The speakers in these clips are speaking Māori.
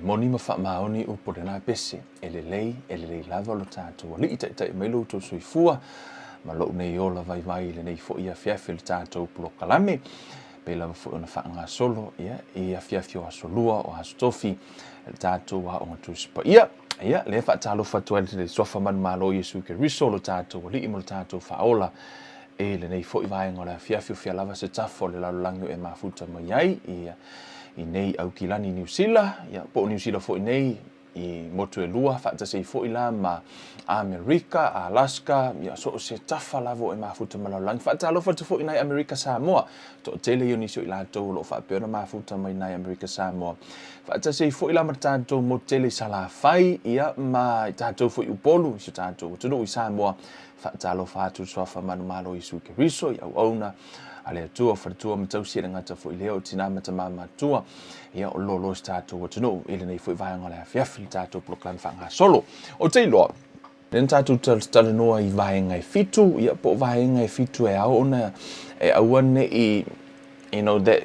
moni mafa maoni upo na pese ele lava lo tatou li tai mai lo to soifua ma lo nei ola vai le nei fo ia fiafi le tatou plokalame pe lava fo ona faanga solo ia fiafi o solua o astofi le tatou wa o tu spa ia le fa talo fa tu le sofa man malo Yesu ke risolo tatou li mo tatou faola le nei fo vai ngola fiafi fia lava se tafo le langu e mafuta mai ai ia I nei au kilani New Zealand, po New Zealand fo nei I motu e lua, whaata sei fo la ma Amerika, Alaska, so se tafa lavo e mafuta malalang. Whaata alofa te fo nei Amerika Samoa, to tele yo nisio I la tau lo whapeona mafuta mai nei Amerika Samoa. Whaata sei fo la ma tātou mo tele sala fai, ia ma tātou fo upolu, iso tātou tunu I Samoa. Whaata alofa atu swafa manu malo Isu ke riso, iau auna, ale atua wharatua matau sia ngata fo I leo tina matama matua ia o lolo tātou atunu ele nei fo I vai ngala fiafi tātou proklam whanga solo o te loa nen tātou tala noa I vai ngai fitu ia po vai ngai fitu e au ona e awane I you know that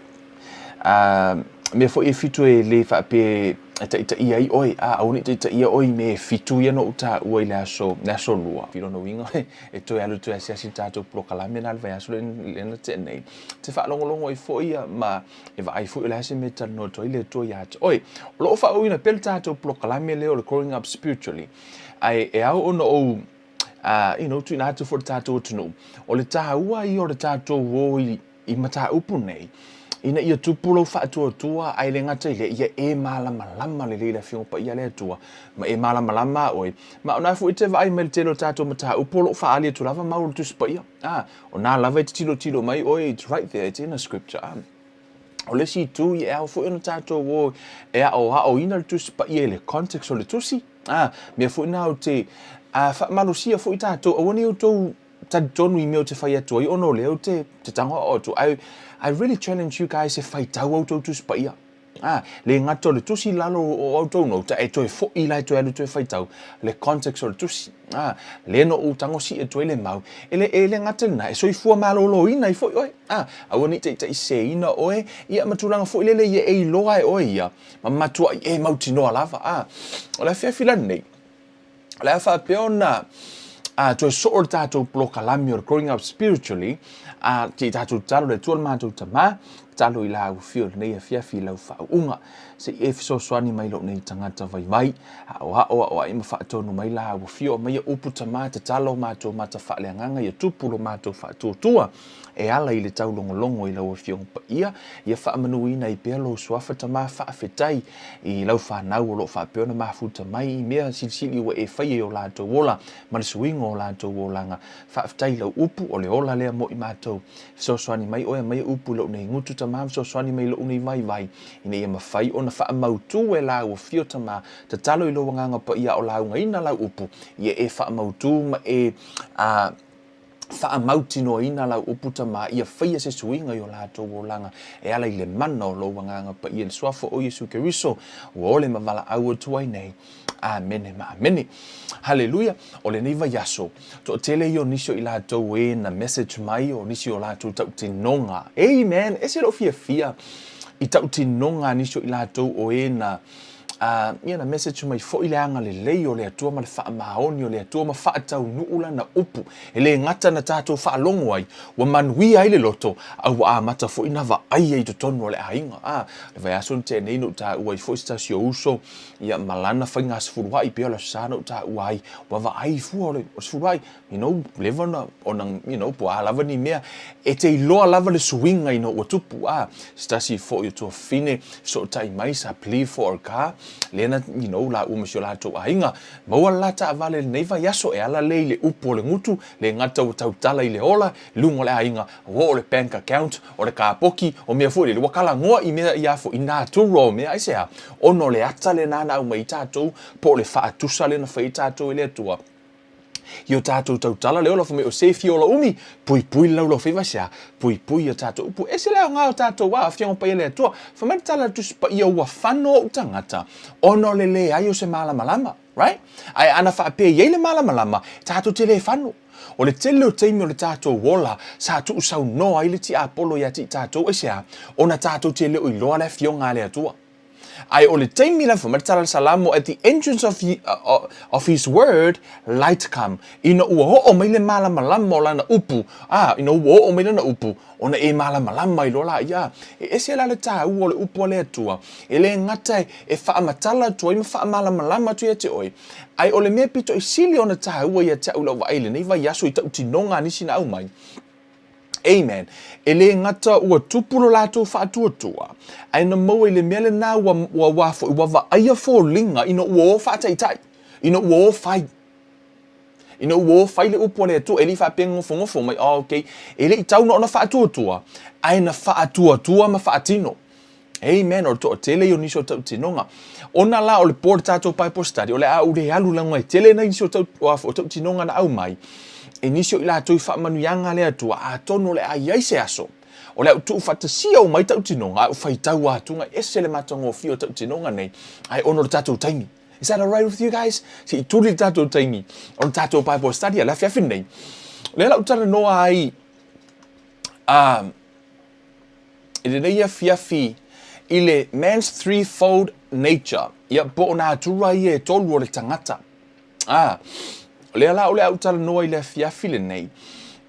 me fo I fitu e le whape ita ia I oi au ni ita ia oi me fitu ia no uta ua I le aso national lua filo no winga e toi alu toi asiasi tātou prokalame na alvai aso lena te nei te whaalongolongo I fo ia ma e vai fo I le ase me tano toi le toi ata oi lo fa uina pel tātou prokalame leo le growing up spiritually ai e au ono o you know tu na for tātou tunu o le taua I o le tātou wo I mata upu nei ina ia tupulo tua ai le ngata ile ia e malama le le fiong pa ia le tua ma e malama oi ma ona fu ite vai mel telo tato mata upolo fa ali tu lava maul tu spa ia ona lava tilo mai oi it's right there it's in a scripture o le si tu ia fu ina tato wo e o ina tu spa ia le context o le tusi me fu na o te fa malusia fu tato o ni o to tonu I meo te whai atua I ono leo te tango o tu I really challenge you guys e whai tau auto tu spa ia le ngato le tusi lalo o auto no ta e toi fo I lai toi alu toi whai tau le context o le tusi le no o tango si e toi le mau ele ngata na e soi fua malo lo ina I fo oi awani te se ina oe ia matulanga fo ile le ia e loa e oi ia ma matua e mauti no lava o la fia fila nei la fa peona to sort tatou prokalami or growing up spiritually ti tatou talo le tual matou tama talo I la ufio nei fiafi lau faunga se efso swani mai lo nei tangata vai o ai ma tonu mai la ufio mai upu tama te talo matou mata fa le nganga ia tupulo matou fa tutua e ala I le tau longo I lau ufio pa ia fa manuina I pelo swafa tama fa fetai I lau fa nau lo fa peona mafuta mai mea silsili wa e fai o la to wola ma le swingo o la to wolanga fa fetai lau upu o le ola le mo I matou so swani mai o mai upu lo nei ngutu tama so swani mai lo nei vai ina ia mafai ona fa mautu e la ufio tama te talo I lo nganga pa ia o la ngaina lau upu ia e fa mautu ma e fa mauti no ina la uputa ma ia faia se suinga yo la to wolanga e ala ile mano lo wanga pa ia swafo o Yesu ke riso o le mavala au tuai nei amen hallelujah o le niva yaso to tele yo nisio ila to we na message mai o nisio la to tinonga amen ese lo fia I tinonga nisio ila to o na ia na message mai fo ile anga le lei o le atua ma le wha maoni o le atua ma wha atau nuula na upu e le ngata na tātou wha longo ai wa manui ai le loto au mata fo ina wa ai ai to tonu o le hainga le vai aso te nei no ta uai fo istasio uso ia malana whainga sifurua I pia la sana ta uai wa wa ai fu o le sifurua you know levana onang you know po lava ni mea e te iloa lava le swinga ino o tupu stasi fo yo to fine so tai mai sa plea for a car lena you know la umasio la to ainga mo la ta vale neiva yaso e ala le upo le ngutu le ngata o tautala I le ola lungo le ainga o le bank account o le kapoki o me fu le wakala ngoa I me ia fo ina Natura me ai sea ono le ata le nana o mai tatou po le fa tusa le na fa tatou le tua Yo tatou tautala le ola fo me o sefi ola umi pui lau lo fiva sia pui o tatou pu ese le nga o tatou wa fiong pa ele to fo me tala tu pa ia wa fano tangata ono le ai o se malama right ai ana fa pe ye le malama tatou tele fano o le tele o teimi o le tatou wola sa tu usau no ai le ti apolo ya ti tatou ese ona tatou tele o iloa le fionga le atua Ai o le taimi la fa matala salamo at the entrance of his word light come. Ina ua ho o mai le malama lama o lana upu. Ina ua ho o mai lana upu. Ona e malama lama I lola ia. E ese la le tā ua le upu le atua. E le ngata e wha matala tua ima wha malama lama tu ia te oi. Ai o le mea pito I sili ona tā ua ia te ula wa aile. Nei vai yaso I tau tinonga nisi na au mai. Amen. E le ngata ua tupuro lato whātuatua. Ai na mau e le mele nā ua wafo I wawa aia fō linga ina ua o whātaitai. Ina ua o whai. Ina ua o whai le upo le atu. E li whapengo ngofo mai. Okay. E le I tau na ona whātuatua. Ai na whātuatua ma whātino. Amen. O to tele yo niso tau tinonga. Ona la o le port tātou Bible study. O le a ure alu langai. Tele na niso tau wafo tau tinonga na au mai. E nisio ila toi wha manuianga lea tua a tono le a iaise aso. O lea utu whatasia o mai tau tinonga a uwhai tau atunga ese le matongo fio tau tinonga nei. Ai ono le tātou taimi. Is that alright with you guys? Si I tūri le tātou taimi. O le tātou Bible study a la fiafin nei. Lea la utara noa ai. I le neia fiafi I le man's threefold nature. Ia po o Natura I e tolu o le tangata. Lea la o le autala noa I le fiafi le nei.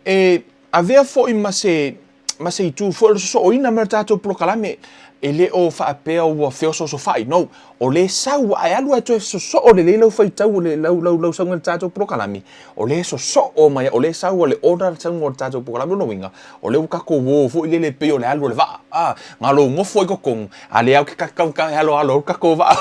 E a vea fo I ma se I tu fo le so o ina mera tātou prokalame e le o whaapea ua feo so whai. No, o le sau ai alu atu e so o le lau whai tau o le lau saunga le tātou prokalame. O le so o mai, o le sau o le ora saunga le tātou prokalame no winga. O le ukako wo fo I le peo le alu le vaa. Ngalo ngofo I kokong. A le au ke kakau ka halo kako vaa.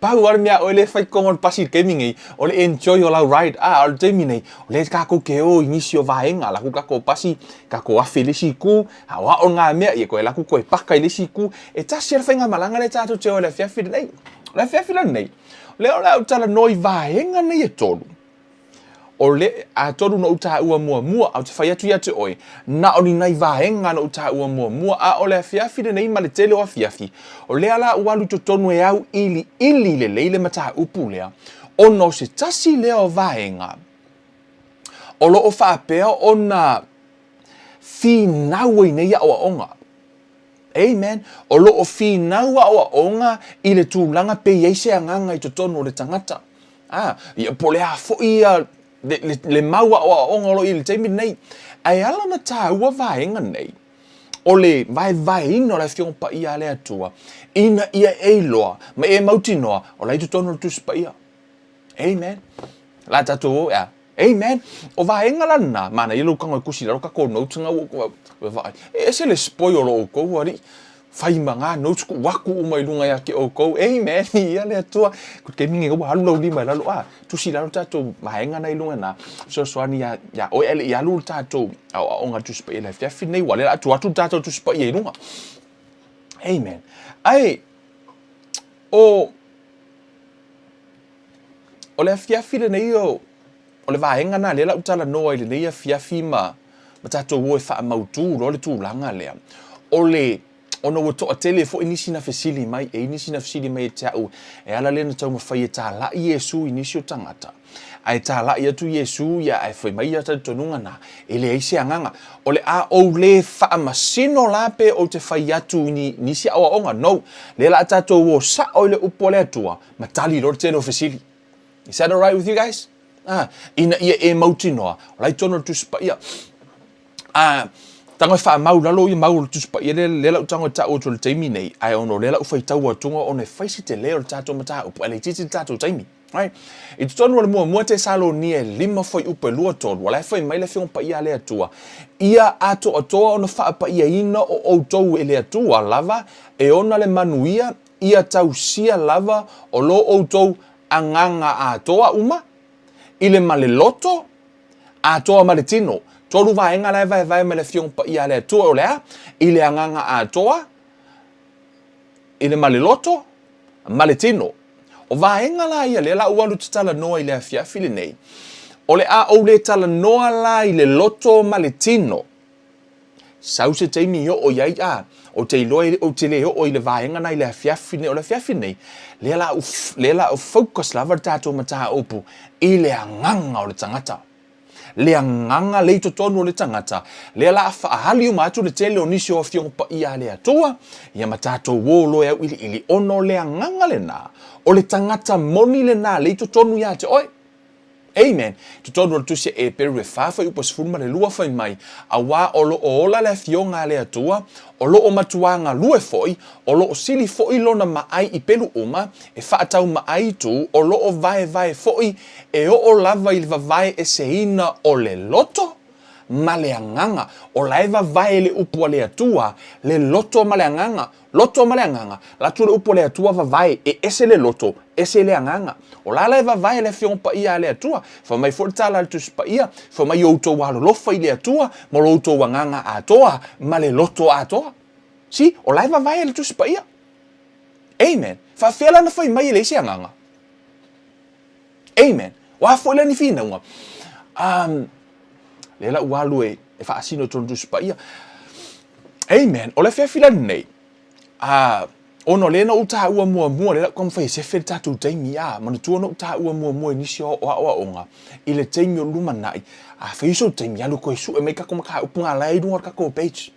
Pau ar mea o le whai kongon pasir kemingi, o le enjoy o lau ride, o le teimi nei, o le kako ke o inisi o vaenga, laku kako pasi, kako afe le siku, hawa o ngā mea, I koe laku koe paka I le siku, e tasi ar whainga malanga le tātou te o le fiafi nei, le fiafi nei, le o le au tala noi vaenga nei e tolu. O le a tolu no uta ua mua au te whai atu ia te oi. Na o ni nai vaenga no uta ua mua a o le fiafi nei ma le tele o fiafi. O le ala ualu to tonu e au ili le leile mata upu lea. O no se tasi lea o vaenga. O lo o whaapea o na whinaua I nei a o onga. Amen. O lo o whinaua o onga I le tūlanga pe eise anganga I to tonu o le tangata. Ia po le a fo ia le maua o ngolo I le teimi nei. Ai ala na tā ua vaenga nei. O le vai ino le fiong pa ia le atua. Ina ia eiloa. Ma e mauti noa. O la I tutono tus pa ia. Amen. La tatu ea. Amen. O vaenga lana. Mana ilu kango kusi la roka ko notunga vai. E se le spoil o ko wari. Whai manga notes ku waku umai lunga ya ke o kou. Amen. Ia le atua. Ko ke mingi ko halu li mai lalu tusi lalu tato mahenga nei lunga na. So swani ya o ele ya lu tato o nga tu spa ele fiafi nei wale atu tato tu spa ye lunga. Amen. Ai o le fiafi le nei o le vahenga na le la utala noa le nei fiafi ma tato wo fa mautu lo le tu langa le. O le ono wo to atele fo inisi na fesili mai inisi na fesili mai tau e ala le na tau mafai ta la Yesu inisi o tangata ai ta la ia tu Yesu ya ai foi mai ta tonunga na ele ise anganga o le a o le fa masino la pe o te fai atu ni nisi a onga no le la tato wo sa o le upole atua matali lo te no fesili. Is that all right with you guys? Ina ia e mautinoa lai tono tu spa ia tanga fa mau lalo I mau tu spa ia le la tanga ta o le taimi nei ai ono le la u fai tau atunga o ne fai si te le o tato mata o ele titi tato taimi right it's tonu le mo te salo ni e lima foi upe lua tonu wala fai mai le fiong pa ia le atua ia ato atoa ona fa pa ia ina o tou ele atua lava e ona le manuia ia tausia lava o lo o tou anganga atoa uma ile maleloto atoa maletino tolu vaenga lai vai me le fiong pa ia le atua o lea ile anganga atoa ile maleloto maletino o vaenga la ia le la ualu tala noa ile fiafi le nei o le a o le tala noa la ile loto maletino sau se teimi o iai o te iloi o te leo o ile vaenga na ile fiafi nei o le fiafi nei le la focus lava tato mata opu ile anganga o le tangata le nganga le tonu le tangata le la fa hali uma atu le tele o nisi o fiong pa ia le atua ia matato wo lo ya ili ono le nganga le na o le tangata moni le na le tonu ya te oi. Amen. Tutonu tu se e peru fafa upos fulma le lua fai mai awa olo ola le fionga le atua olo o matuanga lue foi olo o sili foi lona mai I pelu uma e faatau mai tu olo o vai foi e o lava il vai e seina o le loto maleanganga o laiva vai le upu le atua le loto maleanganga la tu le upu le atua vai e ese le loto ese le anganga o la laiva vai le fiong pa ia le atua fa mai fortala tu pa ia fa mai auto wa lo fa le atua mo lo auto wanganga atoa ma le loto atoa si o laiva vai le tu pa ia. Amen. Fa fela na fa mai le se anganga. Amen. Wa fo le ni fina wa le la walu e fa asino tonu tu pa ia. Amen. O le fe fila nei ono le na uta ua mua le la kom fai se fe tatu taimi manu tu no uta ua mua ni sio o onga ile taimi o luma nai fai so taimi alu ko su e me ka kom ka upunga lai du ka ko page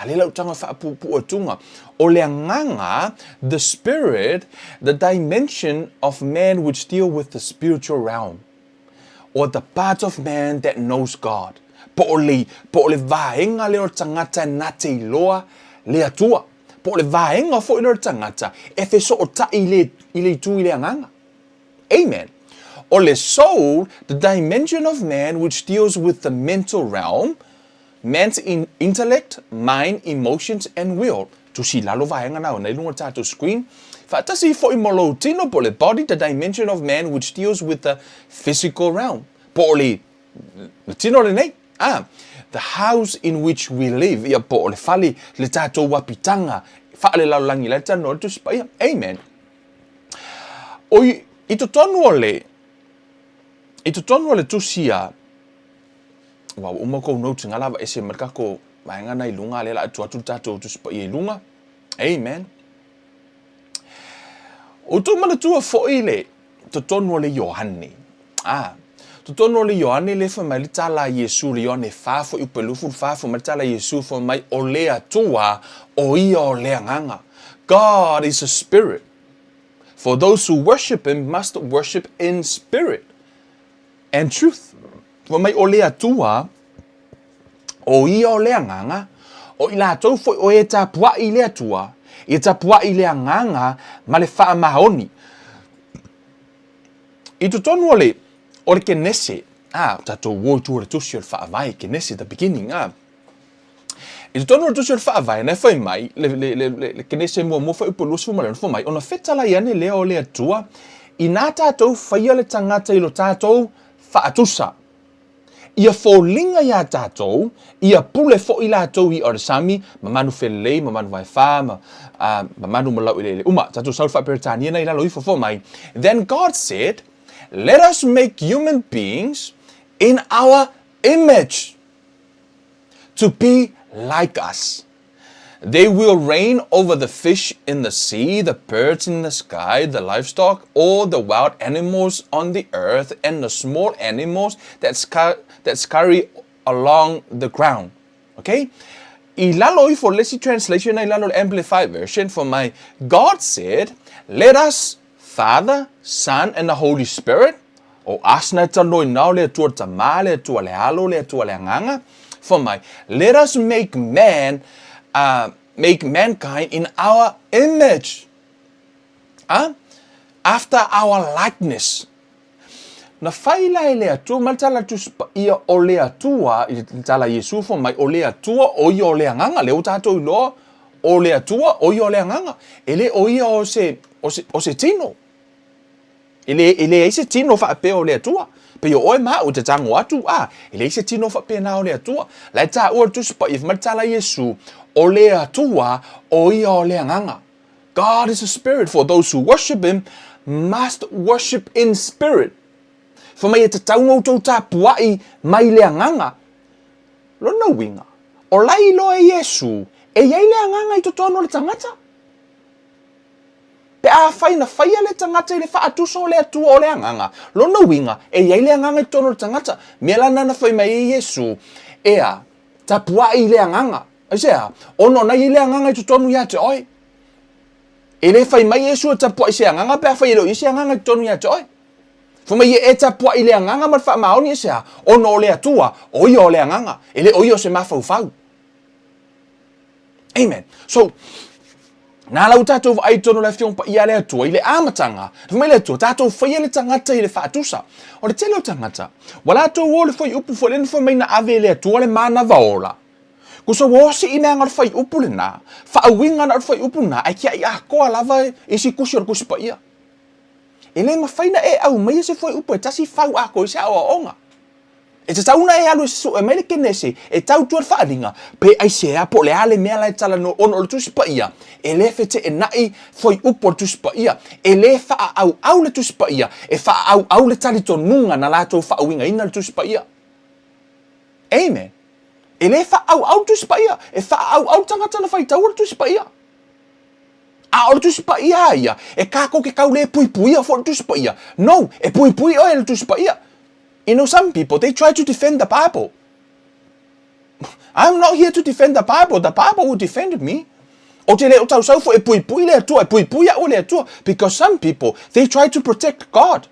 le la utanga fa pu tunga o le nganga the spirit the dimension of man which deal with the spiritual realm or the part of man that knows God po le vaenga le o tangata na te loa le atua po le vaenga fo ina tangata e fe so o ta ile tu ile anganga. Amen. O le soul, the dimension of man which deals with the mental realm, man's intellect, mind, emotions and will. Tu si lalo vaenga na nei lunga tato screen. Fa tasi fo I molo tino po le body, the dimension of man which deals with the physical realm. Po le tino le nei. The house in which we live, ia po le fali le tato wapitanga, fa le laulangi le tano tu spaya. Amen. Oi ito tonu ole tu sia. Wow, umako no tinga lava ese merkako mainga na ilunga le la tu tato tu spaya ilunga. Amen. O tu mana tua fo ile to tonu ole Yohane. Tutono le Yohane le fa mai tala Yesu le Yohane fa fo upelufu fa fo mai tala Yesu fo mai o le atua o ia o le nganga. God is a spirit. For those who worship him must worship in spirit and truth. Fo mai o le atua o ia o le nganga o ila to fo o e tapua I le atua e tapua I le nganga ma le fa mahoni. I tutono le o le kenese, tato wo tu le tusi o fa vai kenese the beginning I tonu le tusi o fa vai na fai mai le kenese mo fa upo lusu mo le fo mai ona fetala yane le o le atua ina tato fai le tangata I lo tato fa atusa ia fo linga ya tato ia pule fo ila to I orsami mamanu fele mamanu vai fa mamanu mo la ile uma tato sa fa pertania na ila lo fo mai. Then God said, let us make human beings in our image to be like us. They will reign over the fish in the sea, the birds in the sky, the livestock, all the wild animals on the earth, and the small animals that scurry along the ground. Okay? Ilalo for Lessy translation, ilalo amplified version for my God said, let us Father, Son, and the Holy Spirit. O asna tano now le tua tamale tua le halo le tua le nganga. For my let us make mankind in our image. After our likeness. Na faila le atua matala tu ia o le atua I tala Yesu for my o le atua o ia o le nganga le utato lo o le atua o ia o le nganga. Ele o ia o se tino. Ele ese tino fa pe o le atua. Pe yo oi ma o te tango atu ele ese tino fa pe na o le atua. La ta o tu spa if matala Yesu o le atua o ia o le nganga. God is a spirit. For those who worship him must worship in spirit. For mai te tango to ta puai mai le nganga. Lo no winga. O lai lo e Yesu e ye le nganga I to tono le tangata. Pe a fai na fai le tangata le fa atu so le atu o le anganga lona winga e ia le anganga tono le tangata me lana na fai mai Yesu ea tapua i le anganga Aisea ono na i le anganga i tonu ia te oi e le fai mai Yesu tapua i se anganga pe fai lo i se anganga i tonu ia te oi fo mai e tapua i le anganga ma fa maoni Aisea ono le atua o i o le anganga ele o i o se mafau fau amen so na lau tātou ai tono le fiong pa ia le atua i le amatanga. Fumai le atua, tātou whaia le tangata i le whaatusa. O le tele o tangata, wala tau o le whai upu whalene whamai na ave le atua le mana vaola. Kusa wose i mea ngar whai upu le nā, whaawinga na whai upu nā, ai kia i akoa lava e si kusi o kusi pa ia. E le mawhaina e au mai se whai upu e tasi whau ako i se awa onga. E te tauna e alu so e mele kenese e tau tuar whaalinga pe ai se apo le ale mea lai tala no ono le tusi pa ia e le fete e nai foi upo le tusi pa ia e le wha au le tusi pa ia e wha au le tali tonunga na lato wha winga ina le tusi pa ia amen e le wha au tusi pa ia e wha au tangata na whai tau le tusi pa ia a o le tusi pa ia ia e kako ke kau le pui pui a fo le tusi pa ia no e pui pui o e le tusi pa ia. You know, some people, they try to defend the Bible. I'm not here to defend the Bible. The Bible will defend me. Because some people, they try to protect God.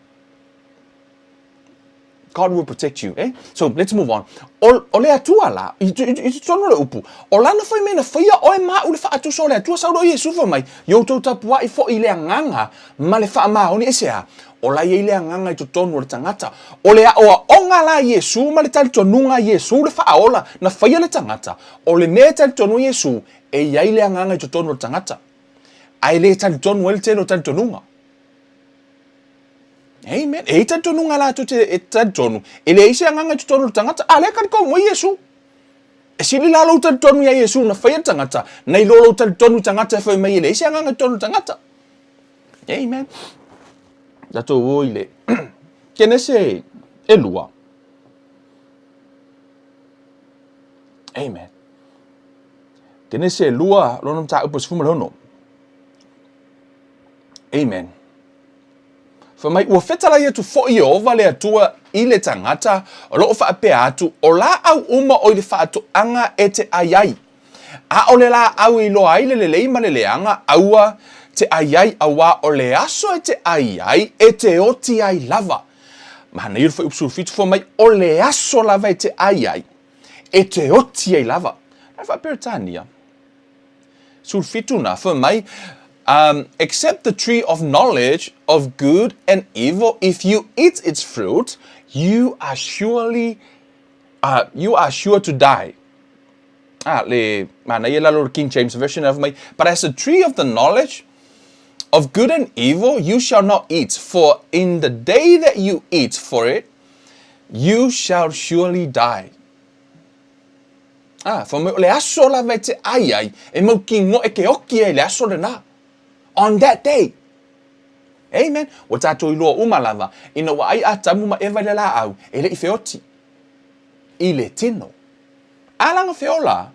God will protect you, eh? So let's move on. O le atua la, I tono le upu. O lana foi mena fia o e ma u le fa atu so le atua sa lo Yesu fa mai. Yo to tapua I fo I le nganga, ma le fa ma oni esea. O la ye le nganga I to tonu le tangata. O le o onga la Yesu ma le tali tonunga Yesu le fa ola na fia le tangata. O le me tali tonu Yesu e ia le nganga I to tonu le tangata. Ai le tali tonu el telo tali tonunga. Amen. E ta tonu ngala to te e ta tonu. E le ise nganga to tonu tangata. Ale ka ko mo Yesu. E sili la lo ta tonu ya Yesu na fa tangata. Nei lo ta tonu tangata fa mai le ise nganga tonu tangata. Amen. Da to o ile. Kene se e lua. Amen. Kene se lua lo no ta upos fuma lono. Amen. Fa mai ua fetala ia tu fo I ova le atua I le tangata o loo wha pe atu o la au uma o le wha atu anga e te aiai. A o le la au I loa ai le leima le leanga aua te aiai awa o le aso e te aiai e te oti ai lava. Mahana iru wha upsuru fitu fo mai o le aso lava e te aiai e te oti ai lava. Na wha peritania. Sulfitu na fa mai except the tree of knowledge of good and evil, if you eat its fruit, you are sure to die. King James Version of my. But as a tree of the knowledge of good and evil, you shall not eat, for in the day that you eat for it, you shall surely die. For me le aso la vete ai e mo kingo e ke oki e le aso le na. On that day. Amen. O tātou I loa umalava. Ina wa ai atamu ma eva le la au. E le I feoti. I le tino. Alanga feola.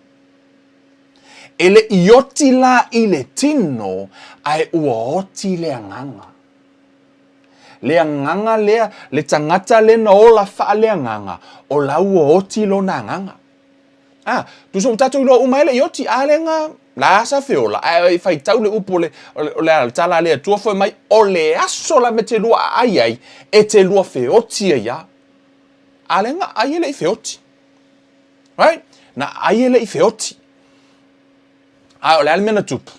E le ioti la I le tino. Ai ua oti le anganga. Le anganga lea. Le tangata le na ola faa le anganga. O la ua oti lo na anganga. Tuso tātou I loa umaile ioti alenga. La sa feola ai fai tau le upo le tala le tua foi mai o le aso la mete lua ai e te lua feoti ia alenga ai le feoti right na ai le feoti o le almena tupu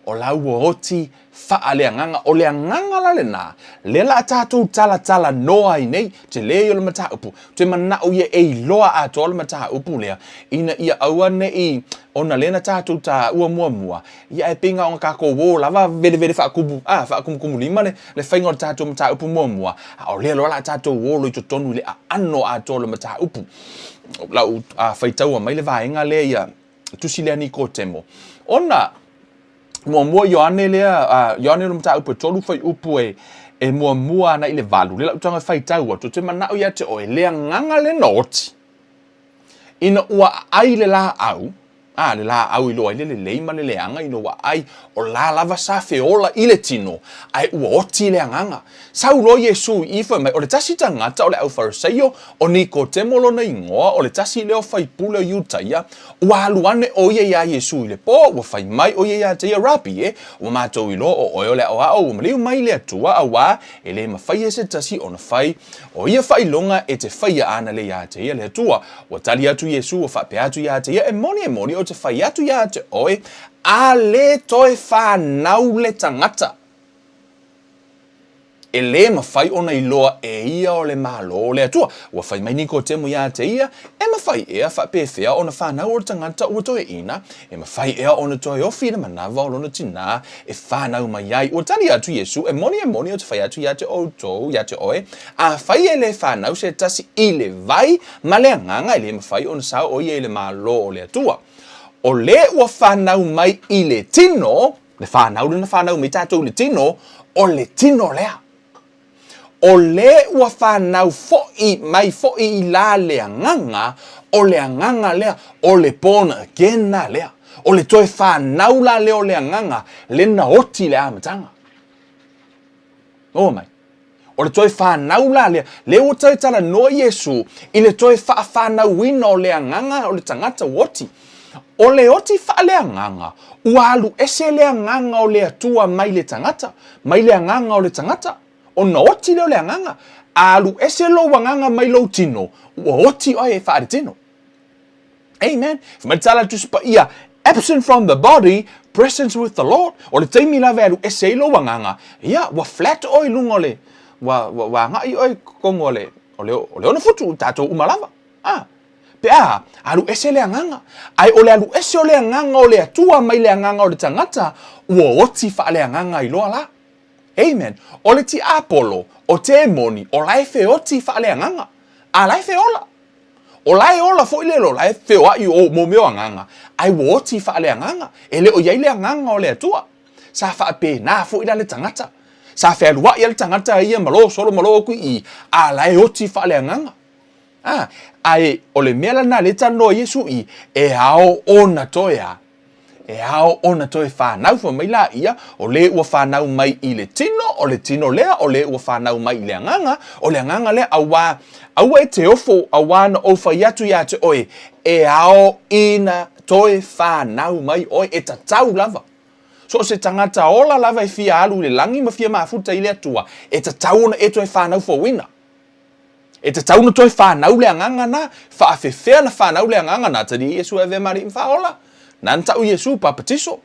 o la uoti fa ale nganga o le nganga la le na le la tatu tala noa I nei te le o le mata upu te mana o ye e loa a to le mata upu le ina ia aua nei ona lena tatu ta ua mua ia e pinga o ka ko wo lava vele fa kubu fa kumu lima le fainga o tatu mata upu mua o le lo la tatu wo lo to tonu le ano a to le mata upu la fai tau mai le vaenga le ia tusi le ni ko temo ona mua Ioane lea Ioane lo mata upu tolu fai upu e mua na ile valu le tanga fai tau to te mana o ia te o le nganga le noti ina ua ai le la au le la au ilo ai le ma le anga ino wa ai o la lava sa feola i le tino ai ua oti le anganga sau lo Yesu i fa mai o le tasi tangata o le au fariseio o Nikodemo lona ingoa o le tasi leo fai pule o Iutaia ua aluane o ia Yesu i le po ua fai mai o ia te ia rapi ua matou ilo o oe le au ua maliu mai le atua awa e le mawhai e se tasi o na fai o ia fai longa e te fai ana le ia te ia le atua ua tali atu Yesu ua whape atu ia te ia e moni o te whai atu ia te oe a le toe whanau le tangata. E le mawhai ona iloa e ia o le malo le atua. Ua whai mai Nikodemo ia te ia, e mawhai ea whapewhea ona whanau o le tangata ua toe ina, e mawhai ea ona toe ofi na manawa o lona tina, e whanau mai ai. Ua tali atu Yesu, e moni o te whai atu ia te outou, ia te oe, a whai e le whanau se tasi i le vai, ma le anganga e le mawhai ona sao o ia i le malo o le atua. O le ua whanau mai i le tino, le whanau mai tātou le tino, o le tino lea. O le ua whanau foi i la le anganga, o le anganga lea, o le pona gena lea. O le toe whanau la leo le anganga, le na oti le amatanga. O mai. O le toe whanau la lea, le ua tai tala no Yesu, i le toe whanau ina o le anganga, o le tangata oti. O le oti wha le anganga, ua alu ese le anganga o le atua mai le tangata, mai le anganga o le tangata, o na oti leo le anganga, alu ese lo wanganga mai lo tino, ua oti oe e whaare tino. Amen. Whamatala tu spa ia, absent from the body, presence with the Lord. O le taimi lawe alu ese lo wanganga, ia, ua flat oe lungo le, ua ngai oe kongo le, o le ona futu tato umalava. Pea, alu ese le anganga. Ai o le alu ese o le anganga o le atua mai le anganga o le tangata, ua oti wha le anganga i loa la. Amen. O le ti Apollo, o te moni, o lai fe oti wha le anganga. A lai fe ola. O lai ola fo ile lo lai fe o ai o mo meo anganga. Ai ua oti wha le anganga. E le o iai le anganga o le atua. Sa wha pe na fo ila le tangata. Sa fe alua ia le tangata ia malo solo malo kui i. A lai oti wha le anganga. Ai o le mea lana le tano Yesu i e ao ona toea. E ao ona toe whanau fa mai la ia o le ua whanau mai i le tino, o le tino lea, o le ua whanau mai i le anganga, o le anganga lea awa e te ofo awa na ofa iatu ia te oe, e ao ina toe whanau mai oe e tatau lava. So se tangata ola lava e fia alu le langi ma fia maafuta i le atua, e tatau na e toe whanau fa wina. E te tauna toi whanau le anganga na, whaafewhea na whanau le anganga na, tari Yesu e ve mari in whaola. Nan tau Yesu papatiso.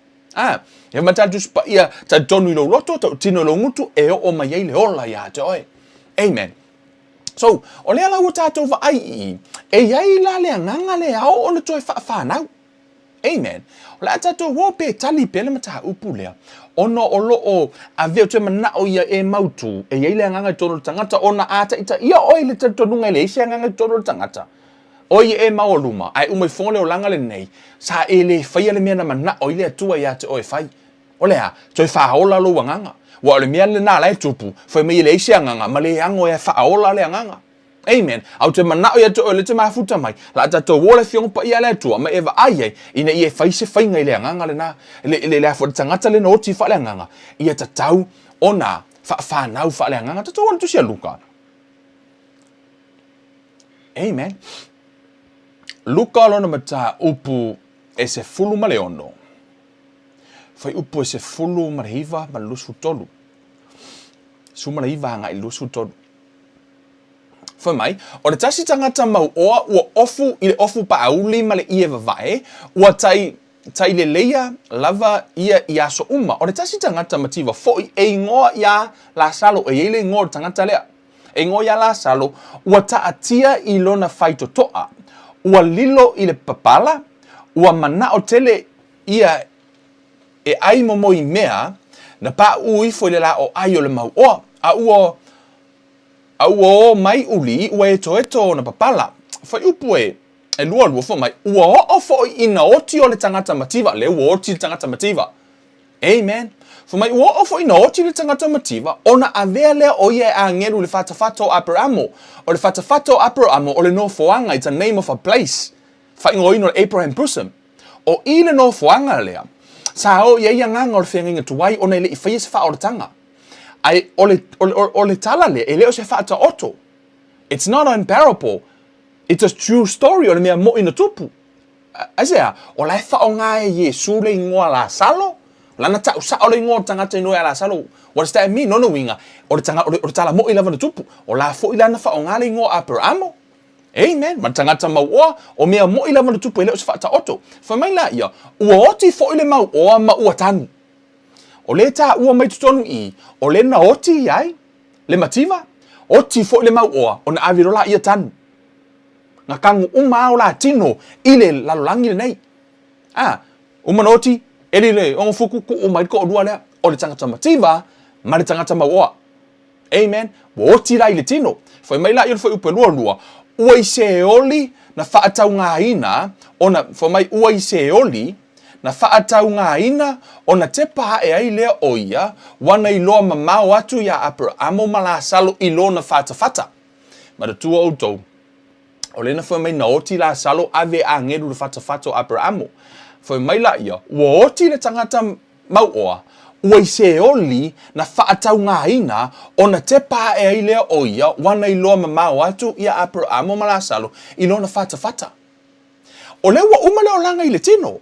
E matatu spa ia, ta tonu ilo roto, ta tino lo ngutu, e o mai ei le ola ia te oe. Amen. So, o le ala ua tātou wa ai i, e iai la le anganga le ao o le toi whanau. Amen. O le tātou wope tali pele mata upu lea. Ono o lo o a veo te mana o ia e mautu e iai le anganga tono tangata ona ata ita ia oi le tatonunga le isi anganga tono tangata oi e mau luma ai umai fole o langa le nei sa e le whaia le mea na mana o ile atua ia te oi whai o lea toi whaola lo wanganga wa le mea le nā lai tupu whai mei le isi anganga ma le ango e whaola le anganga. Amen. Au te mana o ia te ole te mafuta mai. La tatou wole fiong pa ia le tua ma eva ai ina ia fai se fai ngai le anganga le na le afo tangata le no ti fa le anganga. Ia tatau ona fa nau fa le anganga tatou wole tu sia Luka. Amen. Luka lona mata upu e se fulu ma le ono. Fai upu e se fulu ma le hiva ma lusu tolu. Suma le hiva ngai lusu tolu. Fa mai, o le tasi tangata mau oa ua ofu i le ofu pa auli ma le ia vavae, ua tai le leia lava ia i aso uma. O le tasi tangata mativa foi e ingoa ia la salo, e ele ingoa tangata lea. E ingoa ia la salo, ua taatia i lona faitotoa, ua lilo i le papala, ua mana o tele ia e ai momo i mea, na pa ui foi le la o ai o le mau oa, a ua o mai uli ua e to na papala. Fai upu e lua fo mai. Ua o fo ina oti o le tangata mativa. Le ua oti le tangata mativa. Amen. Fo mai ua o fo ina oti le tangata mativa. Ona avea lea o ia a ngeru le fatafato Abramo. O le fatafato Abramo o le no foanga. It's a name of a place. Fai ngo ino Abraham Pusam. O ile no fuanga lea. Sa o ia nganga o le whenga tuai o nei le i whaia se wha o le tanga. Ai o le tala lea, e leo se wha ta oto. It's not unbearable. It's a true story o le mea mo ina tupu. Asea, o lai wha o ngā e Yesu le ingoa la salo. Lana ta usa o le ingoa tangata inoa la salo. What does that mean? No winga. O le tala mo ila vana tupu. O la fo ila na wha o ngā le ingoa Abrahamo. Amen. Man tangata maua o mea mo ila vana tupu e leo se wha ta oto. Fa mai la ia, ua oti fo ile mau oa ma ua tanu. O le ta ua mai tutonu I, o le na oti iai, le mativa, oti fo ile mau oa, o na avirola ia tanu. Ngā kangu umao la tino, ile lalolangi le nei. Umana oti, eri le, ongo fuku ku umai ko o dua lea, o le tangata mativa, ma le tangata mau oa. Amen. Wa oti la ile tino. Fai mai la ia fai upe lua. Ua I se oli na whaatau ngā ina, fai mai ua I se oli, na whaatau ngā ina, o na te paha e ai lea o ia, wana I loa mamau atu ia Abrahamo mala salo I loa na whata. Mara tua o tau. O lena fai mai na oti la salo ave a ngeru le whata o Abrahamo. Fai mai la ia, ua oti le tangata mau oa, ua I se oli na whaatau ngā ina, o na te paha e ai lea o ia, wana I loa mamau atu ia Abrahamo mala salo I loa na whata. O le ua umale o langa I le tino.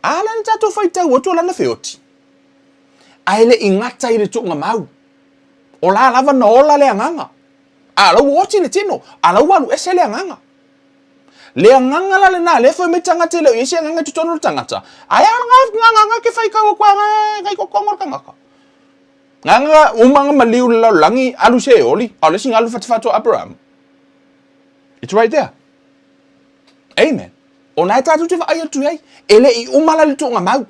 Ala na tatou whaitau atu lana whioti. Aile I ngata I le tuunga mau. O la lava na ola le anganga. Ala uoti le tino. Ala ualu ese le anganga. Le anganga la le na le fo me tangata le ese anganga tutonu le tangata. Ai anganga ke whaikau o kwa ngai ko kongor kangaka. Nganga umanga maliu le langi alu se oli. Ala sing alu whatawhato Abraham. It's right there. Amen. O nai tātou te whaai atu ei, ele I umala le tōnga mau.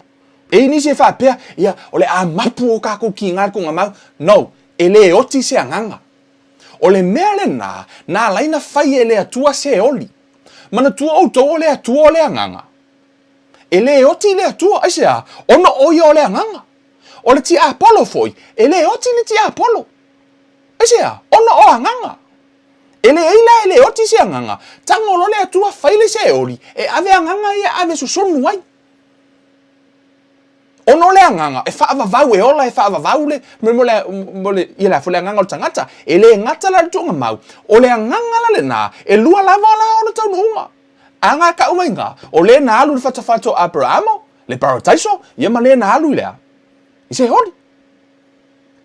E ni se whapea, ia, ole a mapu o kako ki ngā ko ngā mau. No, ele e oti se anganga. O le mea le nā laina whai ele atua se oli. Mana tua o tō le atua o le anganga. Ele e oti le atua, aisea, ono oia o le anganga. O le ti Apollo foi, ele e oti le ti Apollo. Aisea, ono o anganga. Ele ele oti se anganga. Tangolo le atua faile se oli. E ave anganga ia ave susonu ai. Ono le anganga. E whaava vau e ola e whaava vau le. Mole ia la fule anganga o tangata. Ele ngata la tunga mau. O le anganga la le na. E lua lava la o le taunu unga. Anga ka umainga. O le na alu le whatafato Abrahamo. Le parataiso. Ia ma le na alu lea. I se hori.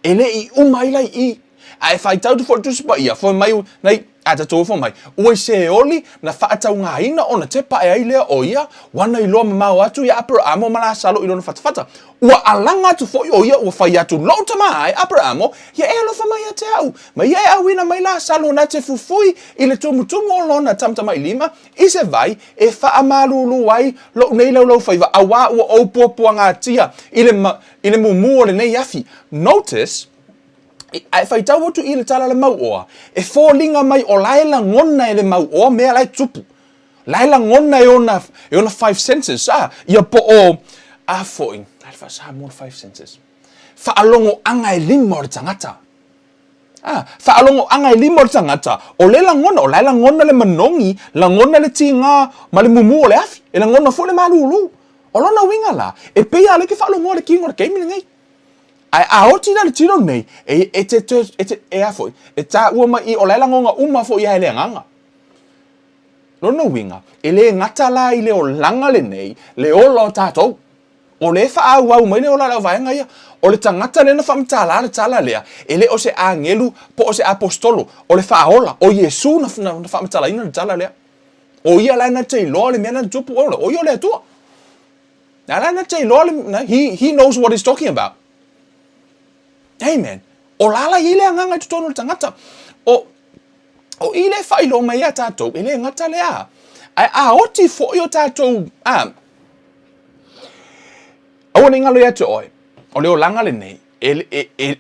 Ele I umaila I. Ai fai tau tu fo tu spa ia fo mai nei ata to fo mai o se oli na fa tau nga ina ona te pa ai le o ia wana I lo mamau atu ia Abrahamo mala salo I lo fata ua alanga tu fo o ia o fai atu lo mai Abrahamo ia e lo fa mai ate au mai ia au ina mai la salo na te fufui I le tumu o lona tamta mai lima I se vai e fa amalulu ai lo nei lo fai va awa o popo nga tia ile mumu o le nei afi notice ai fai tau atu I le tala le mau oa. E fōlinga mai o laila ngona e le mau oa mea lai tupu. Laila ngona e ona 5 senses. Ia po o foing. Ai fa sa mo 5 senses. Fa alongo anga e lima o le tangata. Fa alongo anga e lima o le tangata. O le laila ngona le manongi, la ngona le tinga, ma le mumu o le afi. E la ngona fo le malulu. O lona winga la. E pea le ke fa alongo le kingo le keimini ngai. A oti na le tino nei, e a foi, e tā ua mai I o laila ngonga uma fo I hele nganga. Lona winga, e le ngata la I le o langa le nei, le o lo tātou. O le wha au au mai le o la lau vaenga ia, o le tangata le na whamtala le tala lea, e le o se angelu po o se apostolo, o le wha aola, o Yesu na whamtala ina le tala lea. O ia la na te iloa le mea na tupu ola, o ia le atua. Na la na te iloa le, he knows what he's talking about. Amen. O lala I le anganga I tutonu le tangata. O I le whailo mai a tātou, I le ngata le a. Ai a oti fo I o tātou, awa ni ngalo ia te oi, o le o langa le nei,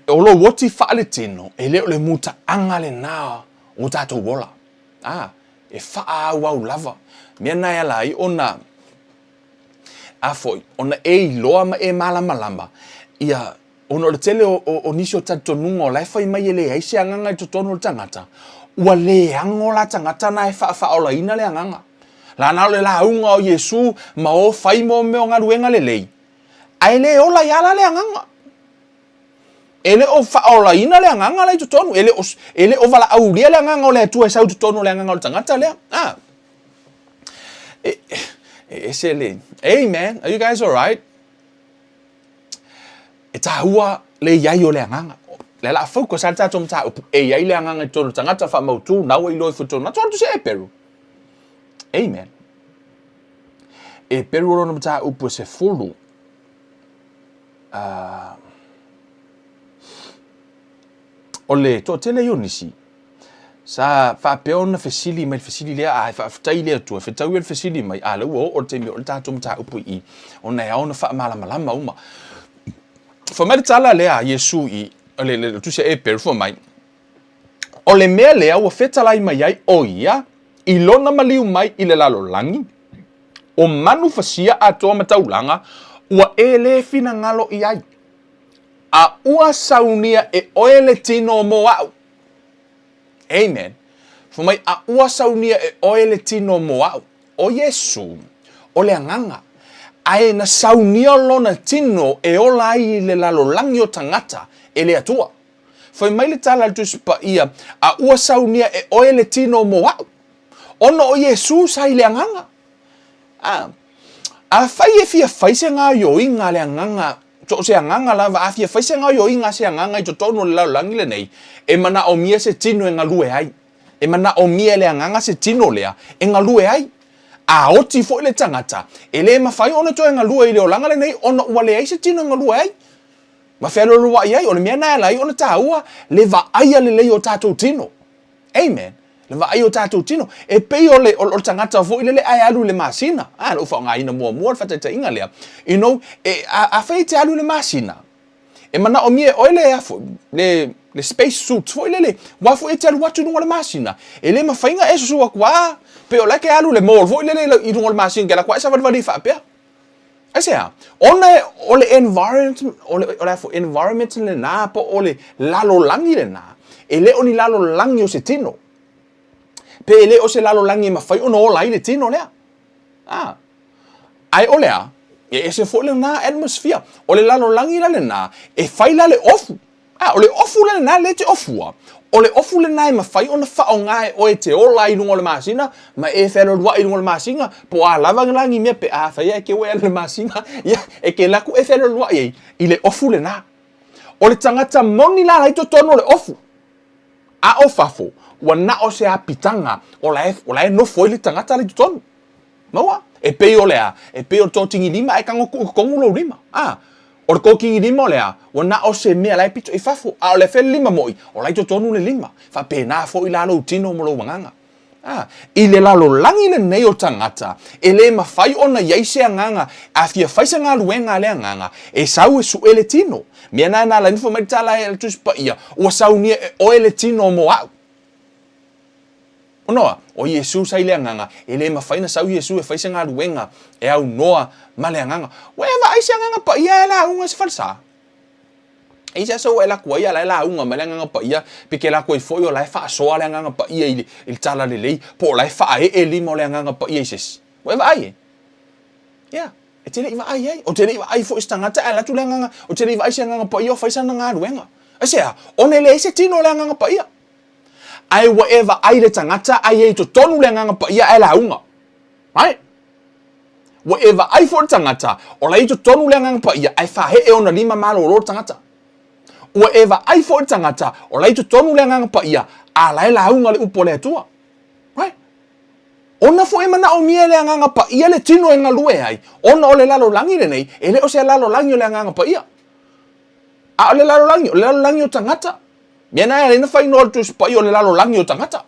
o lo woti wha le tino, e le o le muta anga le nā o tātou wola. E wha au lava. Mea nai ala I ona, foi, ona e loa ma e malama, ia, ono le tele o nisi o tatonunga o lai whai mai ele ai se anganga I totonu le tangata. Ua le ango la tangata na e wha ola ina le anganga. La na le la unga o Yesu ma o fai mo me o ngaruenga le lei. Ai le ola yala le anganga. Ele o fa ola ina le anganga le tutonu. Ele o vala aulia le anganga o le atua sau tutonu le anganga o tangata le. Esele. Hey man, are you guys alright? E tahua le iai o le anganga. Le la focus al tatom ta e iai le anganga tonu tangata fa mautu na o ilo futonu. Na tonu se e peru. Amen. E peru ro no ta upo se fulu. Ole to tele yonisi. Sa fa peona fesili mai fesili le a fa ftai le tu fa tau el fesili mai a le o te mi o tatum ta upo I. Ona ya ona fa mala malama uma. Fa mai tala le a Yesu I le tu se e peru fo mai. Ole me le o fetala I mai ai o ia I lona maliu mai I le lalo langi. O manu fasia a toa mataulanga ua e le fina ngalo I ai. A ua saunia e oele tino mo au. Amen. Fumai a ua saunia e oele tino mo au. O Yesu, o le anganga. Ae na saunia lona tino e ola ai le lalo langi o tangata e le atua. Fai mai le tala tuspa ia a ua saunia e oele tino mo au. Ona o Yesu sai le anganga. A fai e fia faise ngā yo inga le anganga. So se anganga la va afia faise ngā yo inga se anganga I to tono le lau langi le nei. E mana o mia se tino e ngalue ai. E mana o mia le anganga se tino lea e ngalue ai. A oti fo le tangata. E le mawhai ona to e ngalue I le o langa le nei. Ona ua le ai se tino e ngalue ai. Ma whelo lua I ai. O le mea nai lai ona ta ua. Le va aia le lei o tatou tino. Amen. Le va ai o tatou tino. E pei o le o tangata fo I le ai alu le masina. Le ufa ngā ina mua mua fata ta inga lea. You know, a whai te alu le masina. E mana o mie oile e afo. Le space suits fo I le. Wafo e te alu watu nunga le masina. E le mawhainga e susua kua. Pe o leke alu le mall fo I le I nunga le masina. Kela kwa e sa wadi wha pia. Asea. Ona o le environment. O le afo environment le nā. Po o le lalo langi le nā. E le o ni lalo langi o se tino. Pe le o se lalo langi ma fai ono ola I le tino lea. Ai o lea, e se fo le na atmosphere. O le lalo langi la le na, e fai la le ofu. O le ofu la le na le te ofua. O le ofu le na e ma fai ona whao ngai o e te ola I lungo le masina, ma e whelo rua I lungo le masina, po a lava langi mea pe a whai e ke wea le masina, e ke laku e whelo rua I le ofu le na. O le tangata moni la la I to tono le ofu. A o fafo. Wa na o se apitanga o la e no foi le tangata le tutonu. Maua. E pei o lea. E pei o tō tingi lima e kango kongulo lima. O le kōkingi lima o lea. Wa na o se mea la e pito I fafo. O le whele lima moi. O la I tutonu le lima. Fa pe na fo I lalo tino mo lo wanganga. I le lalo langi le nei o tangata. E le mawhai ona yaise anganga. A fia faisa ngā luenga le anganga. E sau e su ele tino. Mea na la nifo maritala e le tuspa ia. Ua sau nia e o ele tino mo au. Noa, o Yesu sai le anganga, e le mawhaina sau Yesu e whaise ngā ruenga, e au noa ma le anganga. Wewa aise anganga pa ia e la unga se falsa. E se so e la kua ia la unga ma le anganga pa ia, pike la kua I foi o la e wha soa le anganga pa ia il tala le lei, po la e wha e lima o le anganga pa ia ises. Wewa ai e? Yeah. E tele iwa ai ai. O tele iwa ai fo istangata e la tu le anganga, o tele iwa aise anganga pa ia o whaisa na ngā ruenga. Asea, one le eise tino le anganga pa ia. Ai whatever ai le tangata ai e to tonu le nganga pa ia e la unga. Right? Whatever ai for tangata o la i to tonu le nganga pa ia ai fa he e ona lima malo o tangata. Whatever ai for tangata o la i to tonu le nganga pa ia a la unga le upo le tua. Right? Ona fo e mana o mie le nganga pa ia le tino e ngalue ai. Ona o le lalo langi le nei e le o se lalo langi o le nganga pa ia. A o le lalo langi o tangata. Mea nai le na whai no tu spai o le lalo langi o tangata.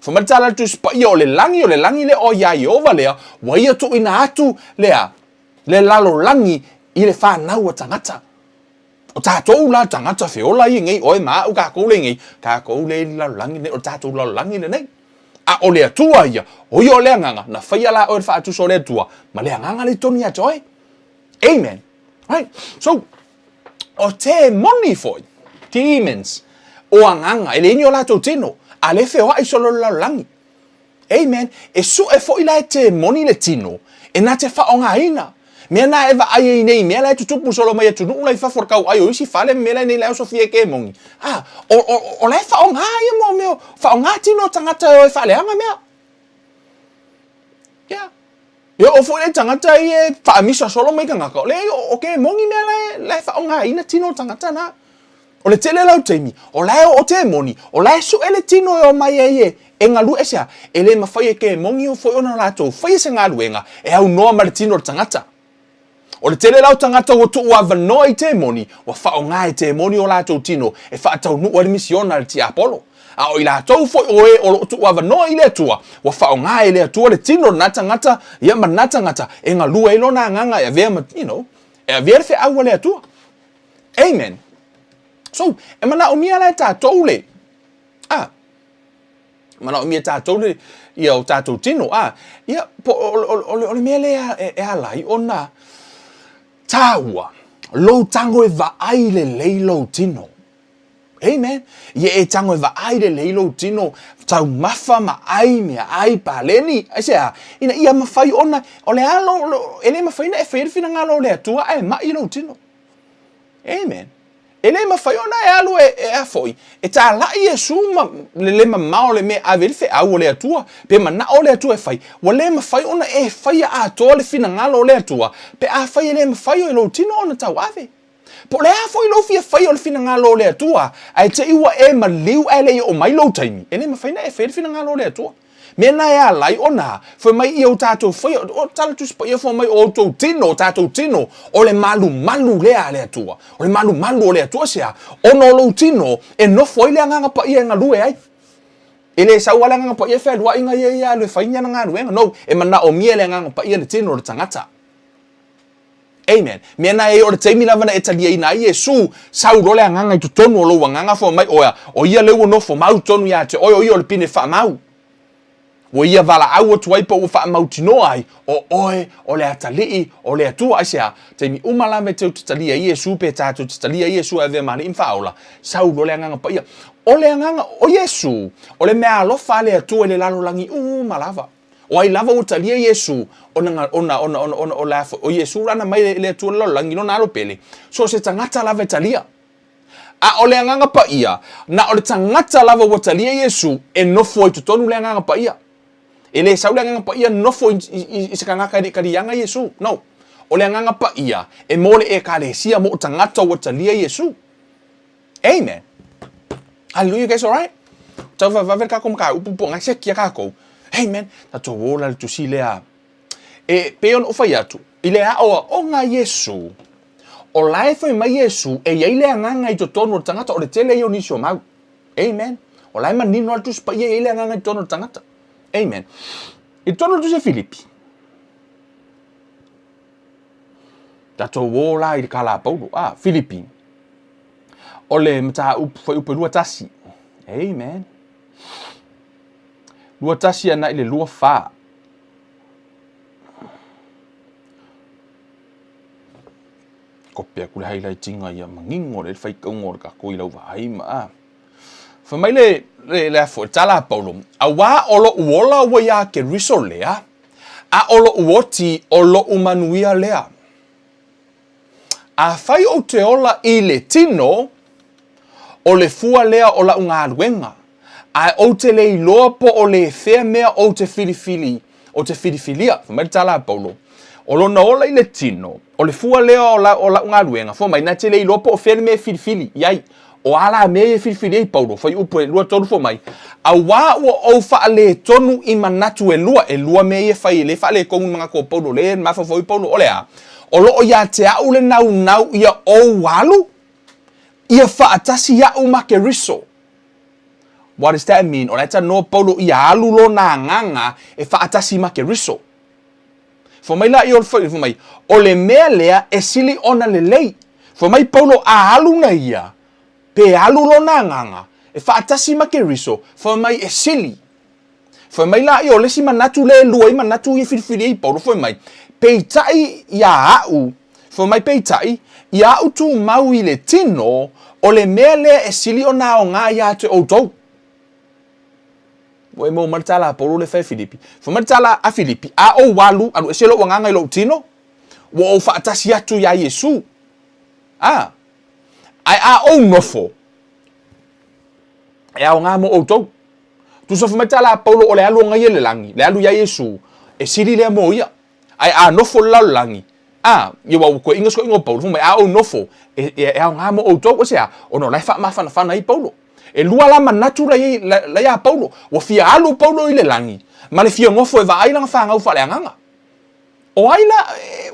Whamatala tu spai o le langi le o ia I ova lea, wa ia tu ina atu lea, le lalo langi I le whanau o tangata. O tātou la tangata whiola I ngei, oe maa u kākou le ngei, kākou le lalo langi le, o tātou lalo langi le nei. A o le atua ia, o i o le anganga, na whai ala o le whaatu so le atua, ma le anganga le toni atoe. Amen. Right? So, o te moni foi, demons o anganga ele inyo la tino a le feo ai solo la langi Amen. E su e fo ila te moni le tino. E na te whaonga ina. Mea na eva ai nei, mea lai tutupu solo mai atu nuu lai whaforkau ai o isi whale me lai nei lai sofia ke mongi. O lai whaonga ia mo meo, whaonga tino tangata o e whaleanga mea. Yeah. Yo o fo le tangata i e whaamisa solo mai ka ngaka. Le o ke mongi mea lai whaonga ina tino tangata na. O le tele lau teimi, o lai o te moni, o lai su ele tino o mai e ngalu esa, ele mawhai e ke mongi o fo ona lato, whai se ngā ruenga, e au noa ma le tino o tangata. O le tele lau tangata o tu ua vanoa i te moni, wa whao ngā e te moni o lato tino, e whaatau nu o le misiona le ti Apollo. A o i lato fo o e o tu ua vanoa i le atua, wa whao ngā e le atua le tino na tangata, ia ma na tangata, e ngalu e lo na nganga, e vea ma, e a vea fe au le atua. Amen. So, e mana o mia lai tātou le. Mana o mia tātou le, ia o tātou tino. Ia, po o le mea le e alai, o na tāua, lou tango e vaai le leilou tino. Amen. Ia e tango e vaai le leilou tino, tau mafa ma ai mea ai paleni. Aisea, ina ia mawhai ona, o le alo, ele mawhai na e whairwhina ngalo le atua, e mai lou tino. Amen. Ele mawhai ona e alu e afoi. E tā lai e suma le mao le me averi fe au o le atua. Pe mana o le atua e whai. Wa le mawhai ona e whai a atoa le whina ngalo o le atua. Pe a whai e le mawhai o e lo tino ona tau ave. Po le a whai lo fia whai o le whina ngalo o le atua. Ai te iwa e maliu e le o mai lo taimi. Ele mawhai na e whai whina ngalo o le atua. Mena e a lai ona, foi mai i o tātou whai, o tala tu spa ia foi mai o tau tino, tātou tino, o le malu lea le atua, o le malu o le atua sea, ono lo tino, e no foi le anganga pa ia ngalue ai. E le sau ala anganga pa ia whai lua inga ia le whainya na ngā ruenga, no, e mana o mia le anganga pa ia le tino le tangata. Amen. Mena e o le teimi lavana e talia ina i e su, sau role anganga i tu tonu o lo wanganga foi mai oia, o ia leu no fo mau tonu ia te oi o ia o le pine wha mau. Wo ia vala au atu ai pa ua wha mautino ai, o oe, o le atalii, o le atua aisea, teimi umalame teu tatalia i e su pe tātou tatalia i e su e vea mani imwha aula, sau lo le anganga pa ia. O le anganga, o Yesu, o le mea alofa le atua le lalo langi malava. O ai lava o talia Yesu, o lafa, o Yesu rana mai le atua lalo langi no nalo pele. So se tangata lava talia. A o le anganga pa ia, na o le tangata lava o talia Yesu, e nofo i tutonu le anganga pa ia. E le sau le anganga pa ia nofo i se kangaka karianga Yesu. No. O le anganga pa ia, e mole e kalesia mo tangata o talia Yesu. Amen. Hallelujah, guys, all right? Tau whawe kako maka upupo ngai sekia kako. Amen. Ta tō wola le tusi lea. E peon o whai atu. I le aoa o ngā Yesu. O lai whai mai Yesu, e iei le anganga i to tonu o tangata o le tele i o nisi o mau. Amen. O lai manino al tusi pa iei le anganga i tonu o tangata. Amen. I tonu tu se Filipi. Tato wola i kala paulo. Filipi. O le mta foi upe lua tasi. Amen. Lua tasi ana i le lua wha. Kopea kule hailai tinga ia mangingo le whaikaungo le kako i lau wahaima. Whamai le afo, tala paulo. A wā olo uola ua ia ke riso lea. A olo uoti olo umanuia lea. A whai o te ola i le tino, o le fua lea o la unga aruenga. A o te le iloa po o le whea mea o te filifili, o te filifilia. Whamai tala paulo. O lona ola i le tino, o le fua lea o la unga aruenga. Whamai na te le iloa po o whea mea filifili. Iai. O ala me e filifili ei paulo, whai upo e lua tonu fo mai. A wā ua au wha le tonu i manatu e lua me e whai le wha le kongu mga ko paulo le, mawha whai paulo ole a. O loo ia te au le nau ia o walu, ia wha atasi ia u make riso. What does that mean? O leita no paulo ia alu lo na nganga e wha atasi make riso. Fo mai la i o whai, fo mai, o le mea lea e sili ona le lei. Fo mai paulo a alu na ia. Pe alu lo na nganga, e whaatasi ma ke riso, wha mai e sili. Wha mai la i o lesi manatu le lua i manatu i whiriwhiri i paulo, wha mai, peitai ia au, wha mai peitai, ia au tu mau i le tino, o le mea lea e sili o na o ngā ia te outou. Mo mo martala Paulo le fa Filipi. Fa martala a Filipi a o walu anu se lo wanga lo tino. Wo o fa tasi atu ya Yesu. Ai a o nofo. E a nga mo o to. Tu so fa martala Paulo o le alu nga ye le langi, le alu ya Yesu. E siri le mo ia. Ai a nofo la langi. Ye wa ko inga sko ingo Paulo, fa a o nofo. E a nga mo o to o se a ono lai fa ma fa na i Paulo. E lua lama Natura la ya Paulo. Wa fia alu Paulo i le langi. Ma le fia ngofo e va aila nga fa ngau fa le anganga. O aila,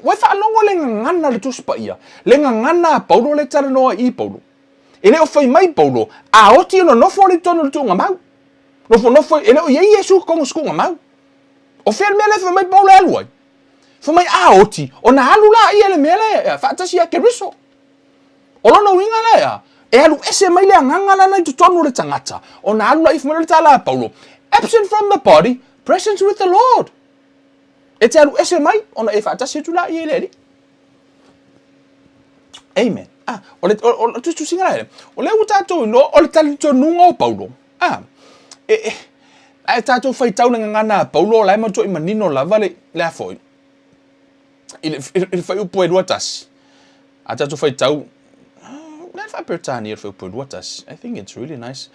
wa fa alongo le ngana le tuspa ia. Le ngana Paulo le tala noa i Paulo. E le o fai mai Paulo, a oti ono nofo le tono le tunga mau. Nofo, e le o yei Yesu kongo skunga mau. O fia le mele fa mai Paulo e aluai. Fa mai a oti, o na alu la ia le mele, fa atasi a keriso. O lono winga la ia. E alu ese mai le anganga lana i tonu le tangata. O na alu la if mele tala Paulo. Absent from the body, present with the Lord. E te alu ese mai, ona e whaatasi tu la i e le. Amen. O le tu singa la. O le u tātou no, o le tali to nunga o Paulo. E tātou whai tau na ngana Paulo, o lai mato i manino lava le a foi. Il whai upo e ruatas. A tātou whai tau, I think it's really nice.